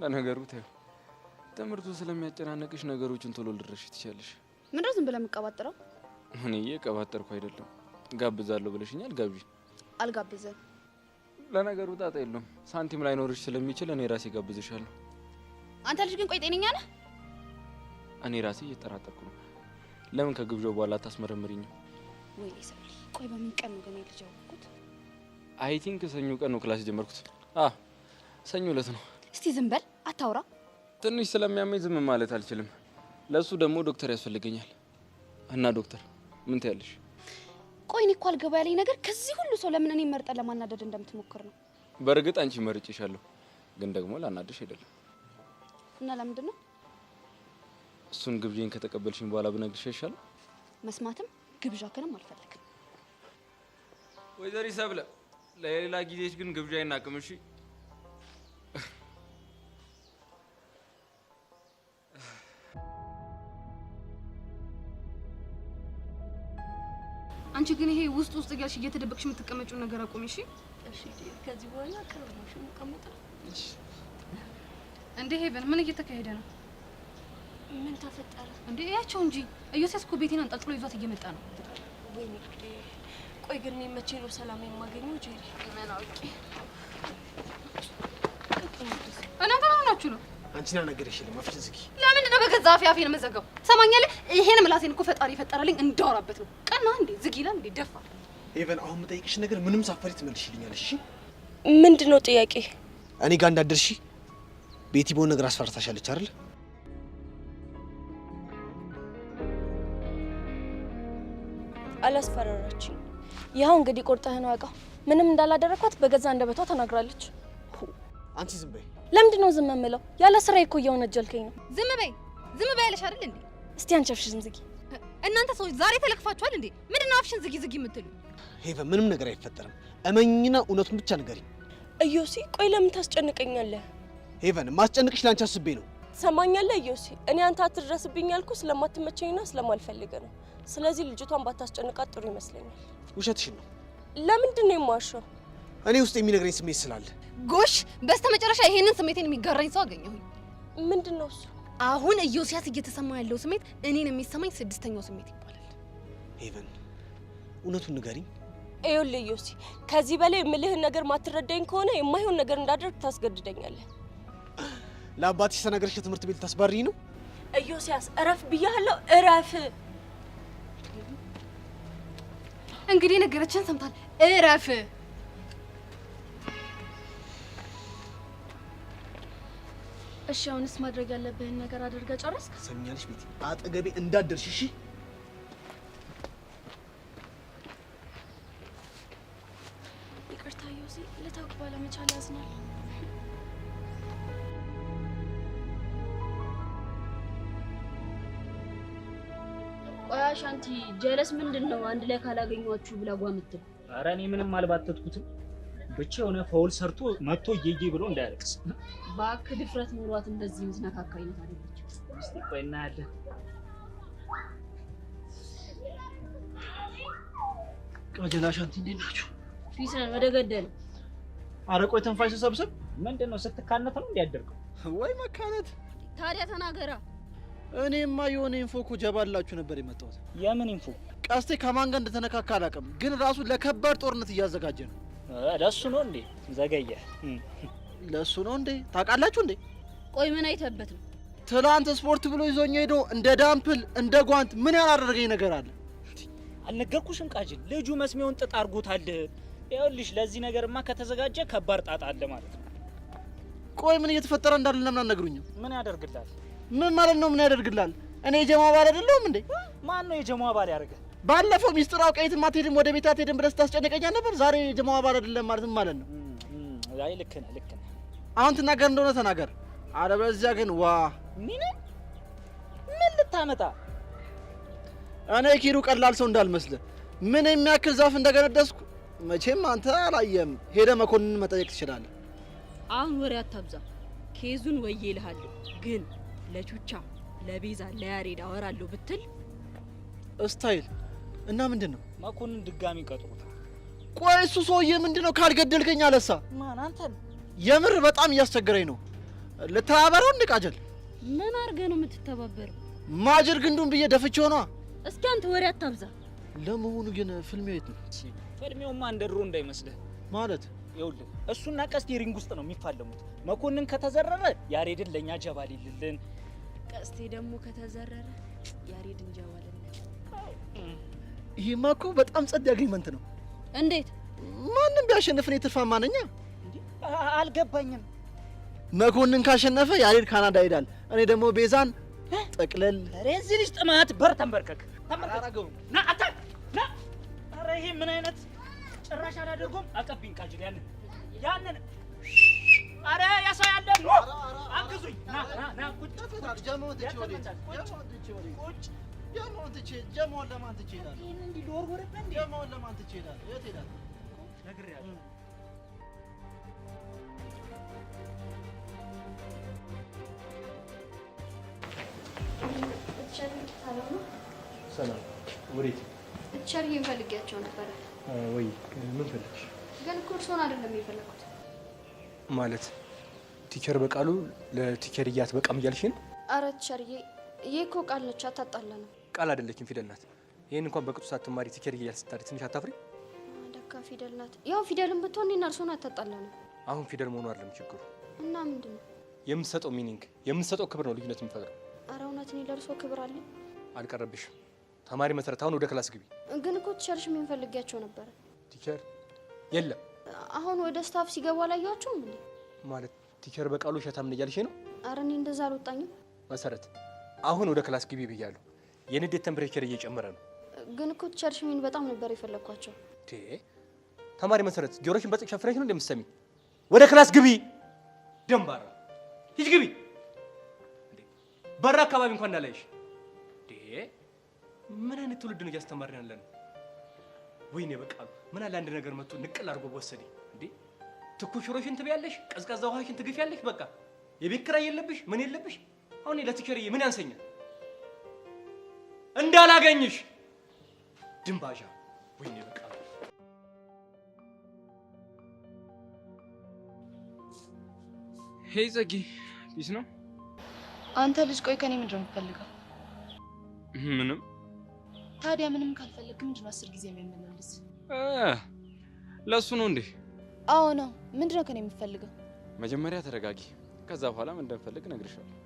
ለነገሩ ተይው፣ ትምህርቱ ስለሚያጨናነቅሽ ነገሮችን ቶሎ ልድረሽ ትችያለሽ። ምንድነው ዝም ብለህ የምትቀባጥረው? እኔ እየቀባጠርኩ አይደለም። ጋብዛለሁ ብለሽኛል፣ ጋብዥ። አልጋብዘም። ለነገሩ ጣጣ የለውም። ሳንቲም ላይኖርሽ ስለሚችል እኔ ራሴ ጋብዝሻለሁ። አንተ ልጅ ግን ቆይ ጤነኛ ነህ? እኔ ራሴ እየተጠራጠርኩ ነው። ለምን ከግብዣው በኋላ አታስመረምሪኝም? ወይ ሰብል፣ ቆይ በምን ቀን ነው ግን ልጅ ያወቅኩት? አይ ቲንክ ሰኞ ቀን ነው ክላስ ጀመርኩት። ሰኞ ዕለት ነው። እስቲ ዝም በል አታውራ። ትንሽ ስለሚያመኝ ዝም ማለት አልችልም። ለሱ ደግሞ ዶክተር ያስፈልገኛል። እና ዶክተር ምን ትያለሽ? ቆይ እኔ እኮ አልገባ ያለኝ ነገር ከዚህ ሁሉ ሰው ለምን እኔ መርጠን ለማናደድ እንደምትሞክር ነው። በእርግጥ አንቺ መርጬሻለሁ፣ ግን ደግሞ ላናደሽ አይደለም። እና ለምንድን ነው? እሱን ግብዣን ከተቀበልሽኝ በኋላ ብነግርሽ ይሻላል። መስማትም ግብዣክንም አልፈልግም። ወይዘሪ ሰብለ፣ ለሌላ ጊዜሽ ግን ግብዣዬን አቅምሽ። አንቺ ግን ይሄ ውስጥ እያልሽ እየተደበቅሽ የምትቀመጪው ነገር አቁሚ። እሺ? እሺ። ከዚህ በኋላ ከርሞሽ እንቀመጣለን። እሺ። እንዴ ሄቨን፣ ምን እየተካሄደ ነው? ምን ተፈጠረ? እንዴ ያቸው እንጂ እዮሴስ እኮ ቤቴን አንጠልጥሎ ይዟት እየመጣ ነው። ወይኔ ጉዴ! ቆይ ግን እኔ መቼ ነው ሰላም የማገኘው? ጄሪ፣ ምን አውቄ። እናንተ ምን ሆናችሁ ነው? አንቺና ነገርሽ ለማፍሽን ዝጊ። ለምንድን ነው በገዛ አፌ አፌን የምዘጋው? ትሰማኛለህ? ይሄን ምላሴን እኮ ፈጣሪ የፈጠረልኝ እንዳወራበት ነው። ቀና እንዴ ዝጊ ይላል እንዴ ደፋ። ሄቨን፣ አሁን የምጠይቅሽ ነገር ምንም ሳፈሪ ትመልሽልኛለሽ። እሺ? ምንድነው ጥያቄ? እኔ ጋር እንዳትደርሺ ቤቲ በሆነ ነገር አስፈራርታሻለች አይደል? አላስፈራራችኝ። ይኸው እንግዲህ ቁርጥህ ነው ያውቃው። ምንም እንዳላደረኳት በገዛ እንደበቷ ተናግራለች። አንቺ ዝም በይ። ለምንድን ነው ዝም የምለው? ያለ ስራዬ እኮ እየወነጀልከኝ ነው። ዝም በይ ያለሽ አይደል እንዴ? እስቲ አንቺ አፍሽን ዝጊ። እናንተ ሰዎች ዛሬ ተለክፋችኋል እንዴ? ምንድነው አፍሽን ዝጊ ዝጊ የምትሉ? ሄቨን ምንም ነገር አይፈጠርም። እመኝና እውነቱን ብቻ ንገሪኝ። እዮሲ ቆይ ለምን ታስጨንቀኛለህ? ሄቨን ማስጨንቅሽ ላንቺ አስቤ ነው። ሰማኛለህ እዮሲ፣ እኔ አንተ አትድረስብኝ ያልኩ ስለማትመቸኝና ስለማልፈልግ ነው። ስለዚህ ልጅቷን ባታስጨንቃት ጥሩ ይመስለኛል። ውሸትሽን ነው። ለምንድን ነው የማዋሸው? እኔ ውስጥ የሚነግረኝ ስሜት ስላለ። ጎሽ፣ በስተመጨረሻ ይሄንን ስሜቴን የሚጋራኝ ሰው አገኘሁኝ። ምንድነው እሱ? አሁን ኢዮስያስ እየተሰማ ያለው ስሜት እኔን የሚሰማኝ ስድስተኛው ስሜት ይባላል። ሄቨን እውነቱን ንገሪኝ። ይኸውልህ ኢዮሲ፣ ከዚህ በላይ የምልህን ነገር ማትረዳኝ ከሆነ የማይሆን ነገር እንዳደርግ ታስገድደኛለህ። ለአባትሽ ተናገርሽ ከትምህርት ቤት ታስባሪኝ ነው? ኢዮስያስ እረፍ ብያለሁ፣ እረፍ። እንግዲህ ነገረችን ሰምታል፣ እረፍ። እሺ አሁንስ ማድረግ ያለብህን ነገር አድርገህ ጨረስክ? ሰሚኛለሽ ቤቲ፣ አጠገቤ እንዳትደርሺ እሺ? ይቅርታ ዮሲ፣ ልታውቅ ባለመቻል ያዝናል። ቆይ አሻንቲ ጀለስ ምንድነው አንድ ላይ ካላገኟችሁ ብላ ጓምትል? ኧረ እኔ ምንም አልባተትኩትም። ብቻ የሆነ ፋውል ሰርቶ መጥቶ እየዬ ብሎ እንዳያለቅስ። እባክህ ድፍረት ኖሯት እንደዚህ የምትነካካ አይነት አይደለችም። እስቲ ቆይ እናያለን። ቃጀል አሻንቲ እንዴት ናችሁ? ፊት ነን ወደ ገደል። ኧረ ቆይ ተንፋሽ ሰብስብ። ምንድነው ስትካነት ነው እንዲያደርገው? ወይ መካነት። ታዲያ ተናገራ። እኔማ የሆነ ኢንፎ እኮ ጀባላችሁ ነበር የመጣሁት። የምን ኢንፎ? ቀስቴ ከማን ጋር እንደተነካካ አላውቅም፣ ግን ራሱ ለከባድ ጦርነት እያዘጋጀ ነው። ለሱ ነው እንዴ? ዘገየ። ለሱ ነው እንዴ? ታውቃላችሁ እንዴ? ቆይ ምን አይተበት ነው? ትላንት ስፖርት ብሎ ይዞኝ ሄዶ እንደ ዳምፕል እንደ ጓንት ምን ያላደረገኝ ነገር አለ? አልነገርኩሽም ቃጅል? ልጁ መስሚያውን ጥጥ አድርጎታል። ይኸውልሽ ለዚህ ነገርማ ከተዘጋጀ ከባድ ጣጣ አለ ማለት ነው። ቆይ ምን እየተፈጠረ እንዳለ ለምን አትነግሩኝም? ምን ያደርግላል? ምን ማለት ነው? ምን ያደርግላል? እኔ የጀማ አባል አይደለሁም እንዴ? ማን ነው የጀማ አባል ያደርገ? ባለፈው ሚስጥር አውቀህ የትም አትሄድም ወደ ቤት አትሄድም ብለህ ስታስጨንቀኛል ነበር። ዛሬ የጀማ አባል አይደለም ማለት ነው። አይ ልክ ነህ፣ ልክ ነህ። አሁን ትናገር እንደሆነ ተናገር፣ አለበለዚያ ግን ዋ ምን ልታመጣ? እኔ ኪሩ ቀላል ሰው እንዳልመስልህ ምን የሚያክል ዛፍ እንደገነደስኩ መቼም አንተ አላየም። ሄደ መኮንን መጠየቅ ትችላለህ። አሁን ወሬ አታብዛ። ኬዙን ወዬ እልሃለሁ፣ ግን ለቹቻ ለቤዛ ለያሬድ አወራለሁ ብትል ስታይል እና ምንድነው? መኮንን ድጋሚ ቀጥሮታል። ቆይ እሱ ሰውዬ ምንድነው ካልገደልከኝ አለሳ? ማን አንተን? የምር በጣም እያስቸገረኝ ነው። ልተባበረው እንደ ቃጀል። ምን አድርገህ ነው የምትተባበረው? ማጅር ግንዱን ብዬ ደፍቼው ነዋ። እስኪ አንተ ወሬ አታብዛ። ለመሆኑ ግን ፍልሚያው የት ነው? ፍልሚያውማ እንደ ድሮ እንዳይመስልህ። ማለት ይኸውልህ እሱና ቀስቴ ሪንግ ውስጥ ነው የሚፋለሙት። መኮንን ከተዘረረ ያሬድን ለኛ ጀባ ሊልልን፣ ቀስቴ ደግሞ ከተዘረረ ያሬድን ጀባ ሊልልን። ይሄማ እኮ በጣም ጸድ አግሪመንት ነው። እንዴት? ማንም ቢያሸንፍ እኔ ትርፋማ ነኝ። አልገባኝም። መኮንን ካሸነፈ ያሬድ ካናዳ ይሄዳል፣ እኔ ደግሞ ቤዛን ጠቅለል። ኧረ እዚህ ልጅ ጥማት በር ተንበርከክ ተንበርከክ። ና አታ ና። ኧረ ይሄ ምን አይነት ጭራሽ አላደርጎም። አቀብኝ ቃጅል ያንን ኧረ ያሳ ያለ ነው። አግዙኝ። ና ና ና። ቁጭ ጀማው ትቼ ወዴ ቁጭ ጀማው ትቼ ጀማው ለማን ትቼ ይላል? ይሄን እንዲህ ልወርወርበት እንዴ? ጀማው ለማን ትቼ ይላል? የት ይላል? ነግሬያለሁ። ሰላም። ወዴት? ቸርዬን ፈልጊያቸው ነበረ። ወይ ምን ፈልግሽ? ግን እኮ እርስዎን አይደለም የፈለኩት። ማለት ቲቸር በቃሉ ለቲቸር እያት በቃም እያልሽ ነው? አረ ቸርዬ፣ ይሄ እኮ ቃል ነች፣ አታጣላንም። ቃል አይደለችም፣ ፊደል ናት። ይሄን እንኳን በቅጡ ሳትማሪ ቲቸር እያት ስታሪ ትንሽ አታፍሪ? ደካ ፊደል ናት። ያው ፊደልን ብትሆን እኔና እርስዎን አታጣላንም። አሁን ፊደል መሆኑ አይደለም ችግሩ። እና ምንድን ነው? የምትሰጠው ሚኒንግ፣ የምትሰጠው ክብር ነው ልዩነት የሚፈጥረው። አረ እውነት እኔ ለእርስዎ ክብር አለኝ። አልቀረብሽም። ተማሪ መሰረት፣ አሁን ወደ ክላስ ግቢ። ግን እኮ ቲቸርሽ ምን ፈልጊያቸው ነበረ? ቲቸር የለም። አሁን ወደ ስታፍ ሲገቡ አላየኋቸውም እንዴ? ማለት ቲቸር በቃሉ ሸታም ነው እያልሽ ነው? አረ እኔ እንደዛ አልወጣኝም። መሰረት፣ አሁን ወደ ክላስ ግቢ ብያለሁ። የንዴት ቴምፕሬቸር እየጨመረ ነው። ግን እኮ ቲቸርሽ ምን በጣም ነበር የፈለኳቸው። ተማሪ መሰረት፣ ጆሮሽን በጥቅ ሸፍነሽ ነው እንደምትሰሚ? ወደ ክላስ ግቢ። ደንባራ ሂጅ፣ ግቢ። በራ አካባቢ እንኳን እንዳላይሽ። ምን አይነት ትውልድ ነው እያስተማርን ያለን? ወይኔ በቃ ምን አለ አንድ ነገር መጥቶ ንቅል አድርጎ በወሰደኝ እንዴ! ትኩስ ሽሮሽን ትበያለሽ፣ ቀዝቃዛ ውሃሽን ትግፊያለሽ። በቃ የቤት ኪራይ የለብሽ ምን የለብሽ። አሁን ለትቸርዬ ምን ያንሰኛል? እንዳላገኝሽ ድንባዣ። ወይኔ በቃ ሄይ ጸጊ፣ ፒስ ነው? አንተ ልጅ ቆይ ከኔ ምንድን ነው የምትፈልገው? ምንም። ታዲያ ምንም ካልፈለግ ምንድን ነው 10 ጊዜ የሚመላለስ? ለሱ ነው እንዴ? አዎ ነው። ምንድን ነው ከኔ የምትፈልገው? መጀመሪያ ተረጋጊ፣ ከዛ በኋላ ምን እንደምፈልግ እነግርሻለሁ።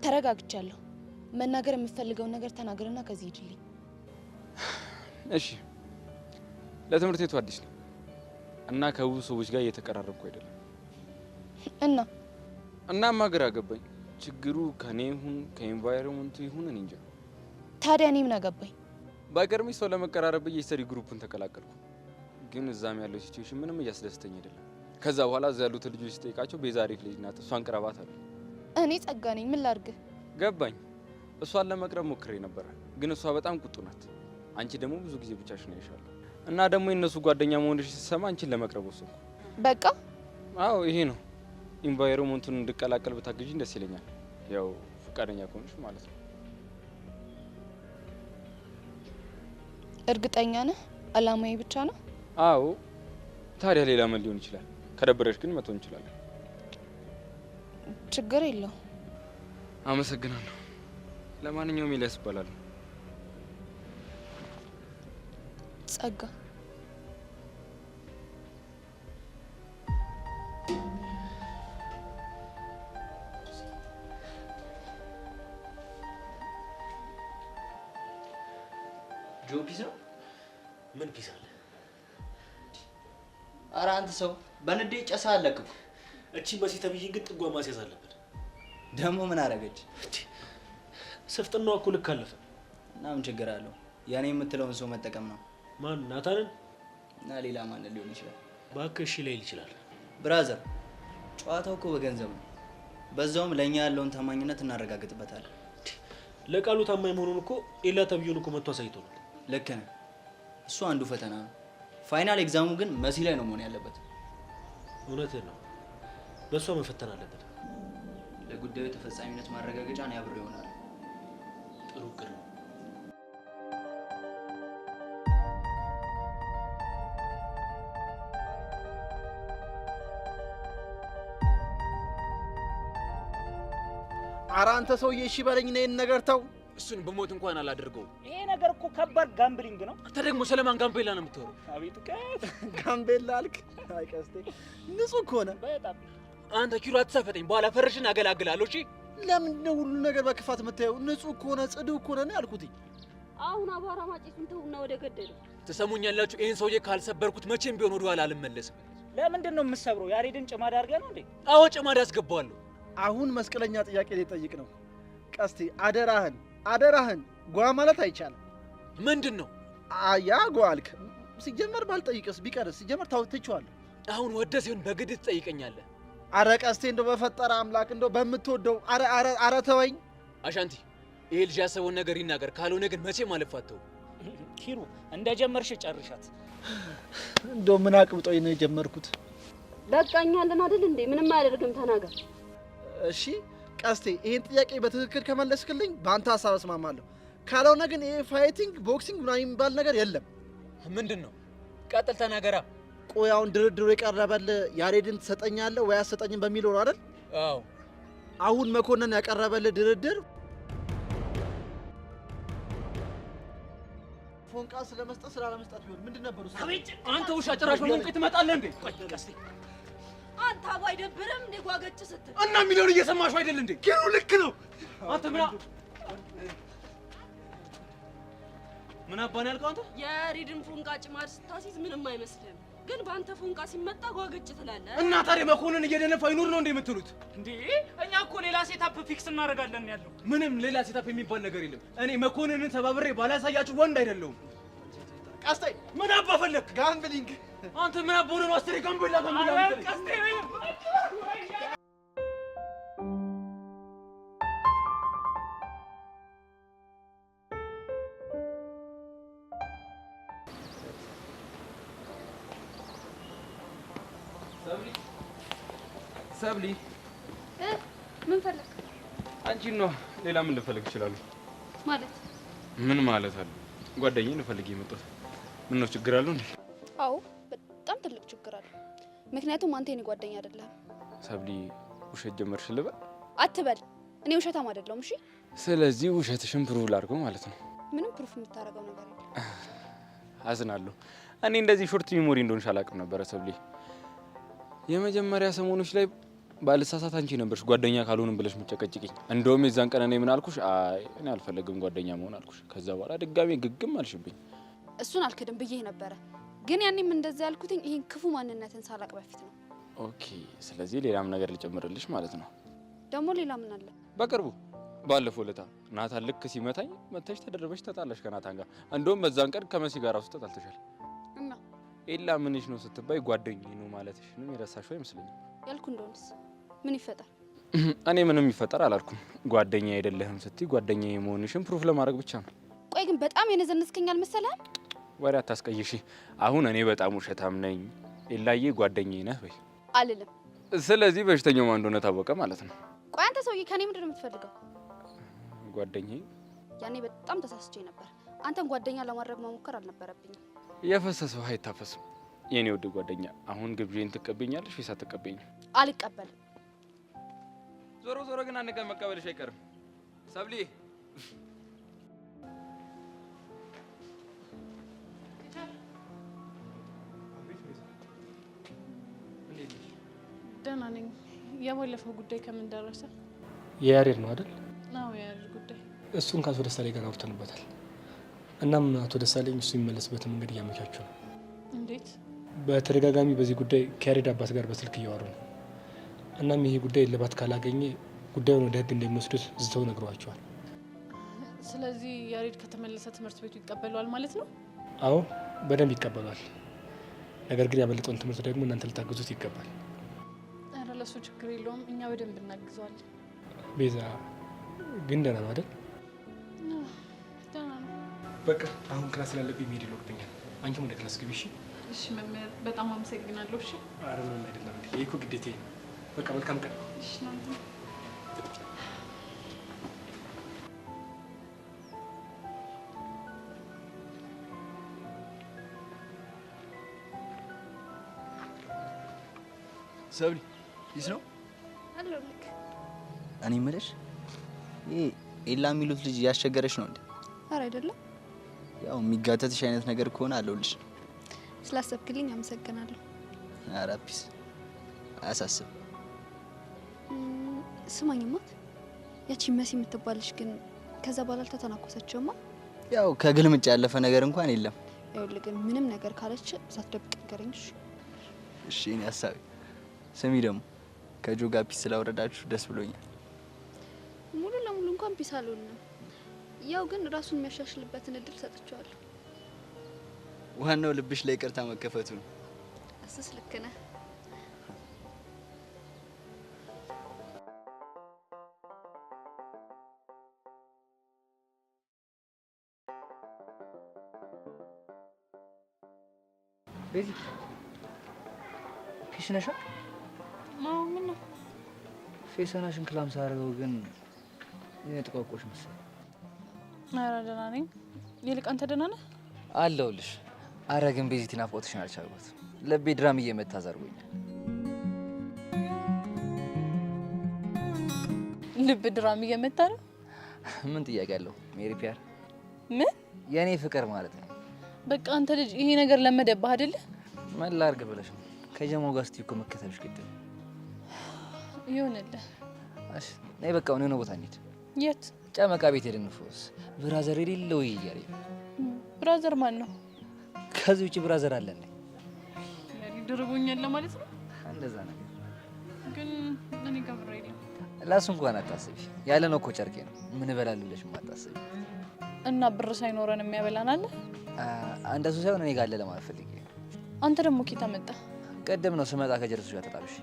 ተረጋግቻለሁ። መናገር የምትፈልገውን ነገር ተናገርና ከዚህ ሂድልኝ። እሺ። ለትምህርት ቤቱ አዲስ ነው እና ከብዙ ሰዎች ጋር እየተቀራረብኩ አይደለም። እናማ ግራ ገባኝ። ችግሩ ከኔ ይሁን ከኤንቫይሮንመንቱ ይሁን እኔ እንጃ። ታዲያ እኔ ምን አገባኝ? ባይገርምሽ ሰው ለመቀራረብ የስተዲ ግሩፕን ተቀላቀልኩ። ግን እዛም ያለው ሲቹዌሽን ምንም እያስደስተኝ አይደለም። ከዛ በኋላ እዛ ያሉት ልጆች ስጠይቃቸው ቤዛ አሪፍ ልጅ ናት፣ እሷን ቅረባት አሉ። እኔ ጸጋ ነኝ፣ ምን ላድርግ? ገባኝ። እሷን ለመቅረብ ሞክሬ ነበረ፣ ግን እሷ በጣም ቁጡ ናት። አንቺ ደግሞ ብዙ ጊዜ ብቻሽን ያይሻል እና ደግሞ የነሱ ጓደኛ መሆንሽ ሲሰማ አንቺን ለመቅረብ ወሰንኩ። በቃ አዎ ይሄ ነው። ኢንቫይሮንመንቱን እንድቀላቀል ብታግዢኝ ደስ ይለኛል። ያው ፈቃደኛ ከሆንሽ ማለት ነው። እርግጠኛ ነህ? አላማዬ ብቻ ነው? አዎ። ታዲያ ሌላ ምን ሊሆን ይችላል? ከደበረሽ ግን መተው እንችላለን። ችግር የለው። አመሰግናለሁ። ለማንኛውም ኤልያስ እባላለሁ። ጸጋ። ጆ ፒስ ነው? ምን ፒስ አለ? ኧረ አንተ ሰው በንዴት ጨሳ አለክም። እቺ መሲ ተብዬን ግን ጥጓ ማስያዝ አለበት። ደግሞ ምን አደረገች? ስፍጥናዋ እኮ ልክ አለፈ። እና ምን ችግር አለው? ያኔ የምትለውን ሰው መጠቀም ነው። ማን? ናታንን? እና ሌላ ማን ሊሆን ይችላል? እባክህ እሺ ሊል ይችላል። ብራዘር፣ ጨዋታው እኮ በገንዘብ ነው። በዛውም ለእኛ ያለውን ታማኝነት እናረጋግጥበታለን። ለቃሉ ታማኝ መሆኑን እኮ ኤላ ተብዬውን እኮ መጥቶ አሳይቶናል። ልክ ነህ። እሱ አንዱ ፈተና ነው። ፋይናል ኤግዛሙ ግን መሲ ላይ ነው መሆን ያለበት። እውነትህን ነው። በእሷ መፈተን አለበት። ለጉዳዩ ተፈጻሚነት ማረጋገጫ ነው ያብሬ ይሆናል። ጥሩ እቅድ ነው። ኧረ አንተ ሰውዬ እሺ በለኝ ነው ይሄን ነገር ተው። እሱን በሞት እንኳን አላደርገውም። ይሄ ነገር እኮ ከባድ ጋምብሊንግ ነው። አንተ ደግሞ ስለማን ጋምቤላ ነው የምትወረው? አቤት ቀፍ ጋምቤላ አልክ? አይ ቀስቴ ንጹህ ከሆነ በጣም አንተ ኪሎ አትሳፈጠኝ፣ በኋላ ፈርሽን አገላግላለሁ። እሺ ለምንድን ነው ሁሉ ነገር በክፋት የምታየው? ንጹህ ከሆነ ጽዱ ከሆነ ነው ያልኩት። አሁን አቧራ ማጭሱን ተውና ወደ ገደለው። ትሰሙኛላችሁ? ይሄን ሰውዬ ካልሰበርኩት መቼም ቢሆን ወደ ኋላ አልመለስም። ለምንድን ነው የምትሰብረው? ያሬድን ጭማዳ አድርገህ ነው እንዴ? አዎ ጭማዳ አስገባዋለሁ። አሁን መስቀለኛ ጥያቄ ሊጠይቅ ነው። ቀስቴ አደራህን ጓ ማለት አይቻልም። ምንድን ነው አያ ጓ አልክ? ሲጀመር ባልጠይቅስ ቢቀርስ? ሲጀመር ታውትቼዋለሁ። አሁን ወደ ሲሆን በግድ ትጠይቀኛለህ? አረ ቀስቴ እንደው በፈጠረ አምላክ እንደው በምትወደው አረ ተወኝ። አሻንቲ ይሄ ልጅ ያሰበውን ነገር ይናገር፣ ካልሆነ ግን መቼም አልፋተው። ኪሩ እንደጀመርሽ ጨርሻት። እንደው ምን አቅብጦኝ ነው የጀመርኩት? በቃኛለን አይደል እንዴ? ምንም አያደርግም፣ ተናገር። እሺ ቀስቴ ይሄን ጥያቄ በትክክል ከመለስክልኝ በአንተ ሀሳብ እስማማለሁ። ካልሆነ ግን ይሄ ፋይቲንግ ቦክሲንግ ምናምን የሚባል ነገር የለም። ምንድን ነው? ቀጥል ተናገራ። ቆይ አሁን ድርድሩ የቀረበልህ ያሬድን ትሰጠኛለህ ወይ አትሰጠኝም በሚለው ነው አይደል? አዎ። አሁን መኮንን ያቀረበልህ ድርድር ፎንቃ ስለመስጠት ስላለመስጠት ቢሆን ምንድን ነበር እሱ? አንተ ውሻ ጭራሽ በሞንቄ ትመጣለህ እንዴ? ቀስቴ አንተ አባ አይደብርም እንዴ ጓገጭ ስትል? እና የሚለውን እየሰማሽው አይደል እንዴ? ኪሩ ልክ ነው። አንተ ምን አባን ያልከው አንተ? የያሬድን ፎንቃ ጭማድ ስታሲዝ ምንም አይመስልም፣ ግን በአንተ ፎንቃ ሲመጣ ጓገጭ ትላለህ። እና ታዲያ መኮንን እየደነፋ ይኑር ነው እንዴ የምትሉት? እንዴ እኛ እኮ ሌላ ሴታፕ ፊክስ እናደርጋለን ያለው። ምንም ሌላ ሴታፕ የሚባል ነገር የለም። እኔ መኮንንን ተባብሬ ባላሳያችሁ ወንድ አይደለሁም። ቀስቴ ምን አባ ፈለክ? ጋምብሊንግ አንተ ምን አባ ነው አስተሬ ጋምቤላ ቀስቴ ሰብሊ ምን ፈለግ? አንቺን ነው። ሌላ ምን ልፈልግ ይችላሉ? ማለት ምን ማለት አለ? ጓደኛዬን ልፈልግ የመጣሁት። ምን ነው ችግር አለው እንዴ? አዎ በጣም ትልቅ ችግር አለ። ምክንያቱም አንተ የኔ ጓደኛ አይደለም። ሰብሊ ውሸት ጀመርሽ ልበል? አትበል። እኔ ውሸታም አይደለሁም። እሺ። ስለዚህ ውሸትሽን ፕሩቭ ላድርገው ማለት ነው። ምንም ፕሩፍ የምታደርገው ነገር የለም። አዝናለሁ። እኔ እንደዚህ ሾርት ሚሞሪ እንደሆንሽ አላውቅም ነበረ ሰብሊ። የመጀመሪያ ሰሞኖች ላይ ባልሳሳት አንቺ ነበርሽ ጓደኛ ካልሆንም ብለሽ የምትጨቀጭቂኝ። እንደውም የዛን ቀን እኔ ምን አልኩሽ? አይ እኔ አልፈለግም ጓደኛ መሆን አልኩሽ። ከዛ በኋላ ድጋሜ ግግም አልሽብኝ። እሱን አልክድም ብዬ ነበረ፣ ግን ያኔም እንደዛ ያልኩትኝ ይሄን ክፉ ማንነትን ሳላቅ በፊት ነው። ኦኬ፣ ስለዚህ ሌላም ነገር ልጨምርልሽ ማለት ነው። ደግሞ ሌላ ምን አለ? በቅርቡ ባለፈው ለታ ናታን ልክ ሲመታኝ መተሽ ተደረበሽ ተጣላሽ ከናታን ጋር። እንደውም በዛን ቀን ከመሲ ጋር አውስጥ ተጣልተሻል። እና ኤላ ምንሽ ነው ስትባይ ጓደኛዬ ነው ማለትሽ ነው የረሳሽው አይመስለኝም። ያልኩ እንደሆነስ ምን ይፈጠር? እኔ ምንም ይፈጠር አላልኩም። ጓደኛ አይደለህም ስትይ ጓደኛዬ መሆንሽን ፕሩፍ ለማድረግ ብቻ ነው። ቆይ ግን በጣም የነዘነስከኛል መሰለህ። ወሬ አታስቀይሺ። አሁን እኔ በጣም ውሸታም ነኝ፣ ኤላዬ ጓደኛዬ ነህ ወይ አልልም። ስለዚህ በሽተኛው ማን እንደሆነ ታወቀ ማለት ነው። ቆይ አንተ ሰውዬ ከኔ ምንድን ነው የምትፈልገው? ጓደኛዬ። ያኔ በጣም ተሳስቼ ነበር። አንተን ጓደኛ ለማድረግ መሞከር አልነበረብኝም። የፈሰሰው ውሃ አይታፈስም። የኔ ውድ ጓደኛ፣ አሁን ግብዣን ትቀበኛለሽ ወይስ አትቀበይኝ? አልቀበልም። ዞሮ ዞሮ ግን አንድ ቀን መቀበልሽ አይቀርም ሰብሊ። ደህና ነኝ። የባለፈው ጉዳይ ከምን ደረሰ? የያሬድ ነው አይደል? አዎ የያሬድ ጉዳይ። እሱን ከአቶ ደሳለኝ ጋር አውርተንበታል። እናም አቶ ደሳለኝ እሱ የሚመለስበትን መንገድ እያመቻቹ ነው። እንዴት? በተደጋጋሚ በዚህ ጉዳይ ከያሬድ አባት ጋር በስልክ እያወሩ ነው። እናም ይሄ ጉዳይ እልባት ካላገኘ ጉዳዩን ወደ ሕግ እንደሚወስዱት ዝተው ነግረዋቸዋል። ስለዚህ ያሬድ ከተመለሰ ትምህርት ቤቱ ይቀበለዋል ማለት ነው? አዎ በደንብ ይቀበሏል። ነገር ግን ያመለጠውን ትምህርት ደግሞ እናንተ ልታግዙት ይገባል። ኧረ ለሱ ችግር የለውም፣ እኛ በደንብ እናግዘዋለን። ቤዛ ግን ደህና ነው አይደል? ደህና ነው። በቃ አሁን ክላስ ስላለብኝ መሄድ ይኖርብኛል። አንቺም ወደ ክላስ ግቢ። እሺ? እሺ መምህር፣ በጣም አመሰግናለሁ። እሺ። ኧረ ምንም አይደለም። ይሄ እኮ ግዴታዬ ነው። በቃ መልካም ቀን። እሺ ነው። ሰብሊ ይስ ነው አለሁልህ። እኔ የምልሽ ይሄ ኤላ የሚሉት ልጅ እያስቸገረች ነው እንዴ? ኧረ አይደለም። ያው የሚጋተትሽ አይነት ነገር ከሆነ አለሁልሽ። ስላሰብክልኝ አመሰግናለሁ። ኧረ ፒስ አያሳስብ። ስማኝማ፣ ያቺ መሲ የምትባልሽ ግን ከዛ በኋላ አልተተናኮሰችውማ? ያው ከግልምጫ ያለፈ ነገር እንኳን የለም። ይኸውልህ ግን ምንም ነገር ካለች ሳትደብቅ ንገረኝ። እሺ እኔ ሀሳቤ ስሚ፣ ደግሞ ከጆ ጋር ፒስ ስላወረዳችሁ ደስ ብሎኛል። ሙሉ ለሙሉ እንኳን ፒስ አልሆንም። ያው ግን ራሱን የሚያሻሽልበትን እድል ሰጥቼዋለሁ። ዋናው ልብሽ ላይ ይቅርታ መከፈቱ ነው። እሱስ ልክ ነህ። ቤዚ ፒስ ነሻ? አዎ። ምን ነው ፌሰናሽን ክላም ሳደርገው ግን የጥቋቆሽ መሰለኝ። ኧረ ደህና ነኝ። ይልቅ አንተ ደህና ነህ? አለሁልሽ። አረ ግን ቤዚ ናፍቆትሽን አልቻልኩት። ልቤ ድራም እየመታ ዘርጎኛል። ልብ ድራም እየመታ ነው? ምን ጥያቄ አለው? ሜሪ ፒያር ምን የኔ ፍቅር ማለት ነው። በቃ አንተ ልጅ ይሄ ነገር ለመደባህ አይደለ? ምን ላድርግ ብለሽ ነው? ከጀማው ጋር ስትይ እኮ መከተልሽ ግድ ነው። ይሁንልህ። እሺ ነይ በቃ የሆነ ቦታ እንሂድ። የት? ጨመቃ ቤት ሄደን እንፎስ። ብራዘር የሌለው እያለ ብራዘር ማን ነው? ከዚህ ውጭ ብራዘር አለ እንዴ? ድርቦኛል ለማለት ነው? እንደዛ ነገር ግን እኔ ጋር ብር የለም። ላሱ እንኳን አታስቢ። ያለ ነው እኮ ጨርቄ ነው። ምን እበላለሁ አታስቢ። እና ብር ሳይኖረን የሚያበላን አለ? እንደሱ ሳይሆን እኔ ጋር አለ ለማለት ፈልጌ። አንተ ደግሞ ኬታ መጣ? ቅድም ነው ስመጣ ከጀርሶች ጋር ተጣብሽ።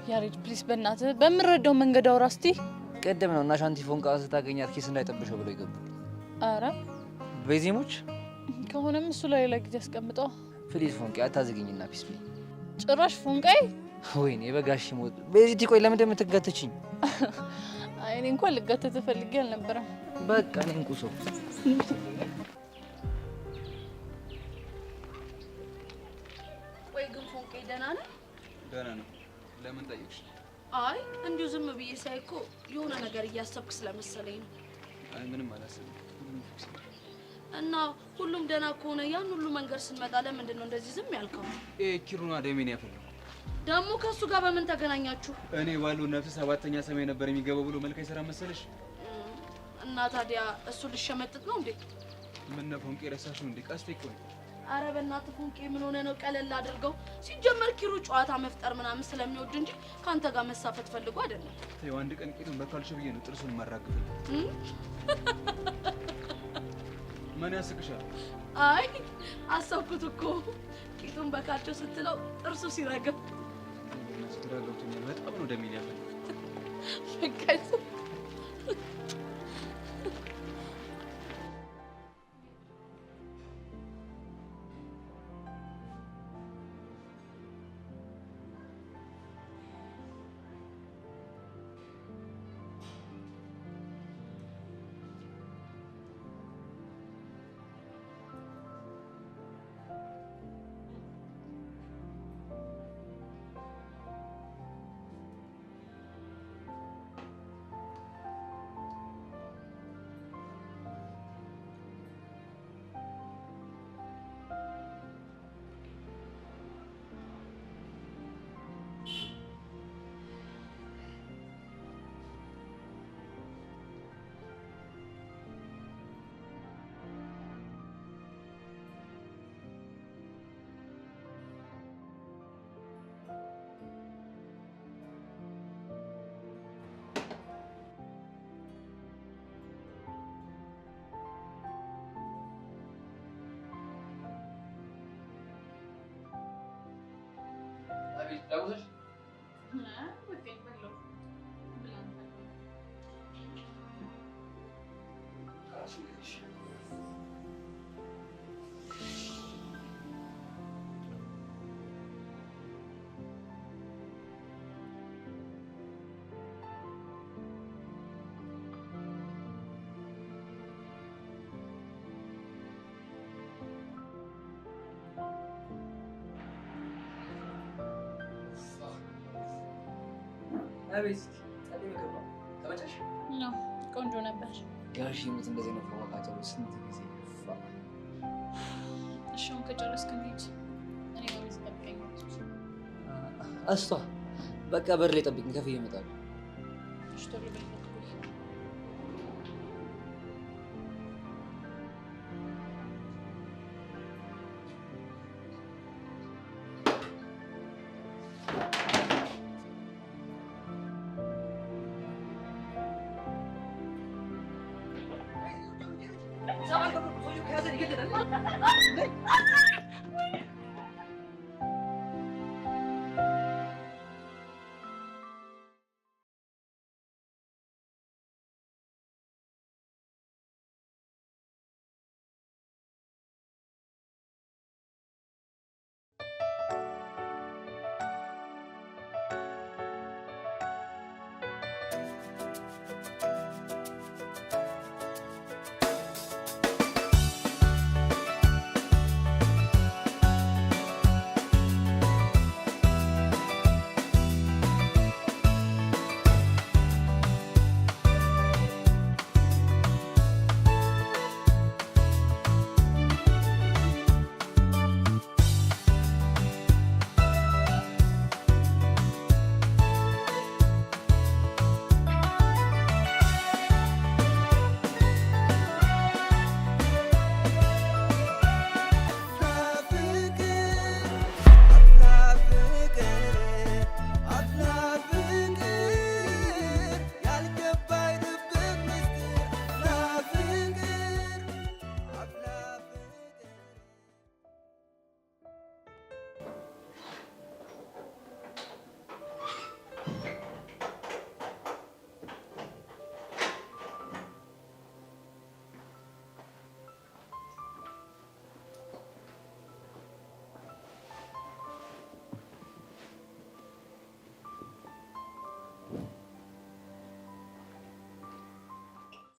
ያሬድ ፕሊስ፣ በእናትህ በምረዳው መንገድ አውራ እስቲ። ቅድም ነው እና ሻንቲ ፎንቃ ስታገኛት ኪስ እንዳይጠብሸው ብሎ ይገቡ። አረ ቤዚሞች ከሆነም እሱ ለሌላ ጊዜ አስቀምጠው። ፕሊዝ ፎንቄ አታዝግኝና ፒስ ቢ። ጭራሽ ፎንቃይ ወይኔ በጋሽ ሞት። ቤዚቲ ቆይ ለምን እንደምትጋተችኝ? አይ እኔ እንኳን ልጋተት ፈልጌ አልነበረም። በቃ እኔን ቁሶ ወይ ግን ፎንቄ ደህና ነህ? ደህና ነው። ለምን ጠየቅሽ? አይ እንዲሁ ዝም ብዬ ሳይ እኮ የሆነ ነገር እያሰብክ ስለመሰለኝ ነው። አይ ምንም አላስብም። እና ሁሉም ደህና ከሆነ ያን ሁሉ መንገድ ስንመጣ ለምንድን ነው እንደዚህ ዝም ያልከው? ኪሩና ደሜን ያፈለው ደግሞ ከሱ ጋር በምን ተገናኛችሁ? እኔ ባሉ ነፍስ ሰባተኛ ሰማይ ነበር የሚገባው ብሎ መልካይ ሰራ መሰለሽ? እና ታዲያ እሱ ልሸመጥጥ ነው እንዴ? ምን ነው ፎንቄ ረሳሽው እንዴ? ቀስቴ እኮ ነው። አረ በእናትህ ፎንቄ ምን ሆነ ነው? ቀለል አድርገው። ሲጀመር ኪሩ ጨዋታ መፍጠር ምናምን ስለሚወድ እንጂ ካንተ ጋር መሳፈት ፈልጎ አይደለም። ተይው አንድ ቀን ቂጡን በካልሽ ብዬ ነው ጥርሱን ማራግፍል። ምን ያስቅሻል? አይ አሰብኩት እኮ ቂጡን በካልቸው ስትለው ጥርሱ ሲረግም ግራ ገብቶኛል። በጣም ነው ደሜን ያፈለው። ዳውዘሽ አቤት ጸደይ ምግብ ነው። ተመቸሽ? ነው ቆንጆ ነበር። ጋሽ ሙት እንደዚህ ነው ፈዋቃቸው ስንት ጊዜ እሺ አሁን ከጨረስክ እንሂድ። እኔ ነው የሚጠብቀኝ። አስቷ በቃ በር ላይ ጠብቂኝ፣ ከፍዬ እመጣለሁ። እሺ ቶሎ በይ። Sabah kadar bu çocuk kıyasını getirin.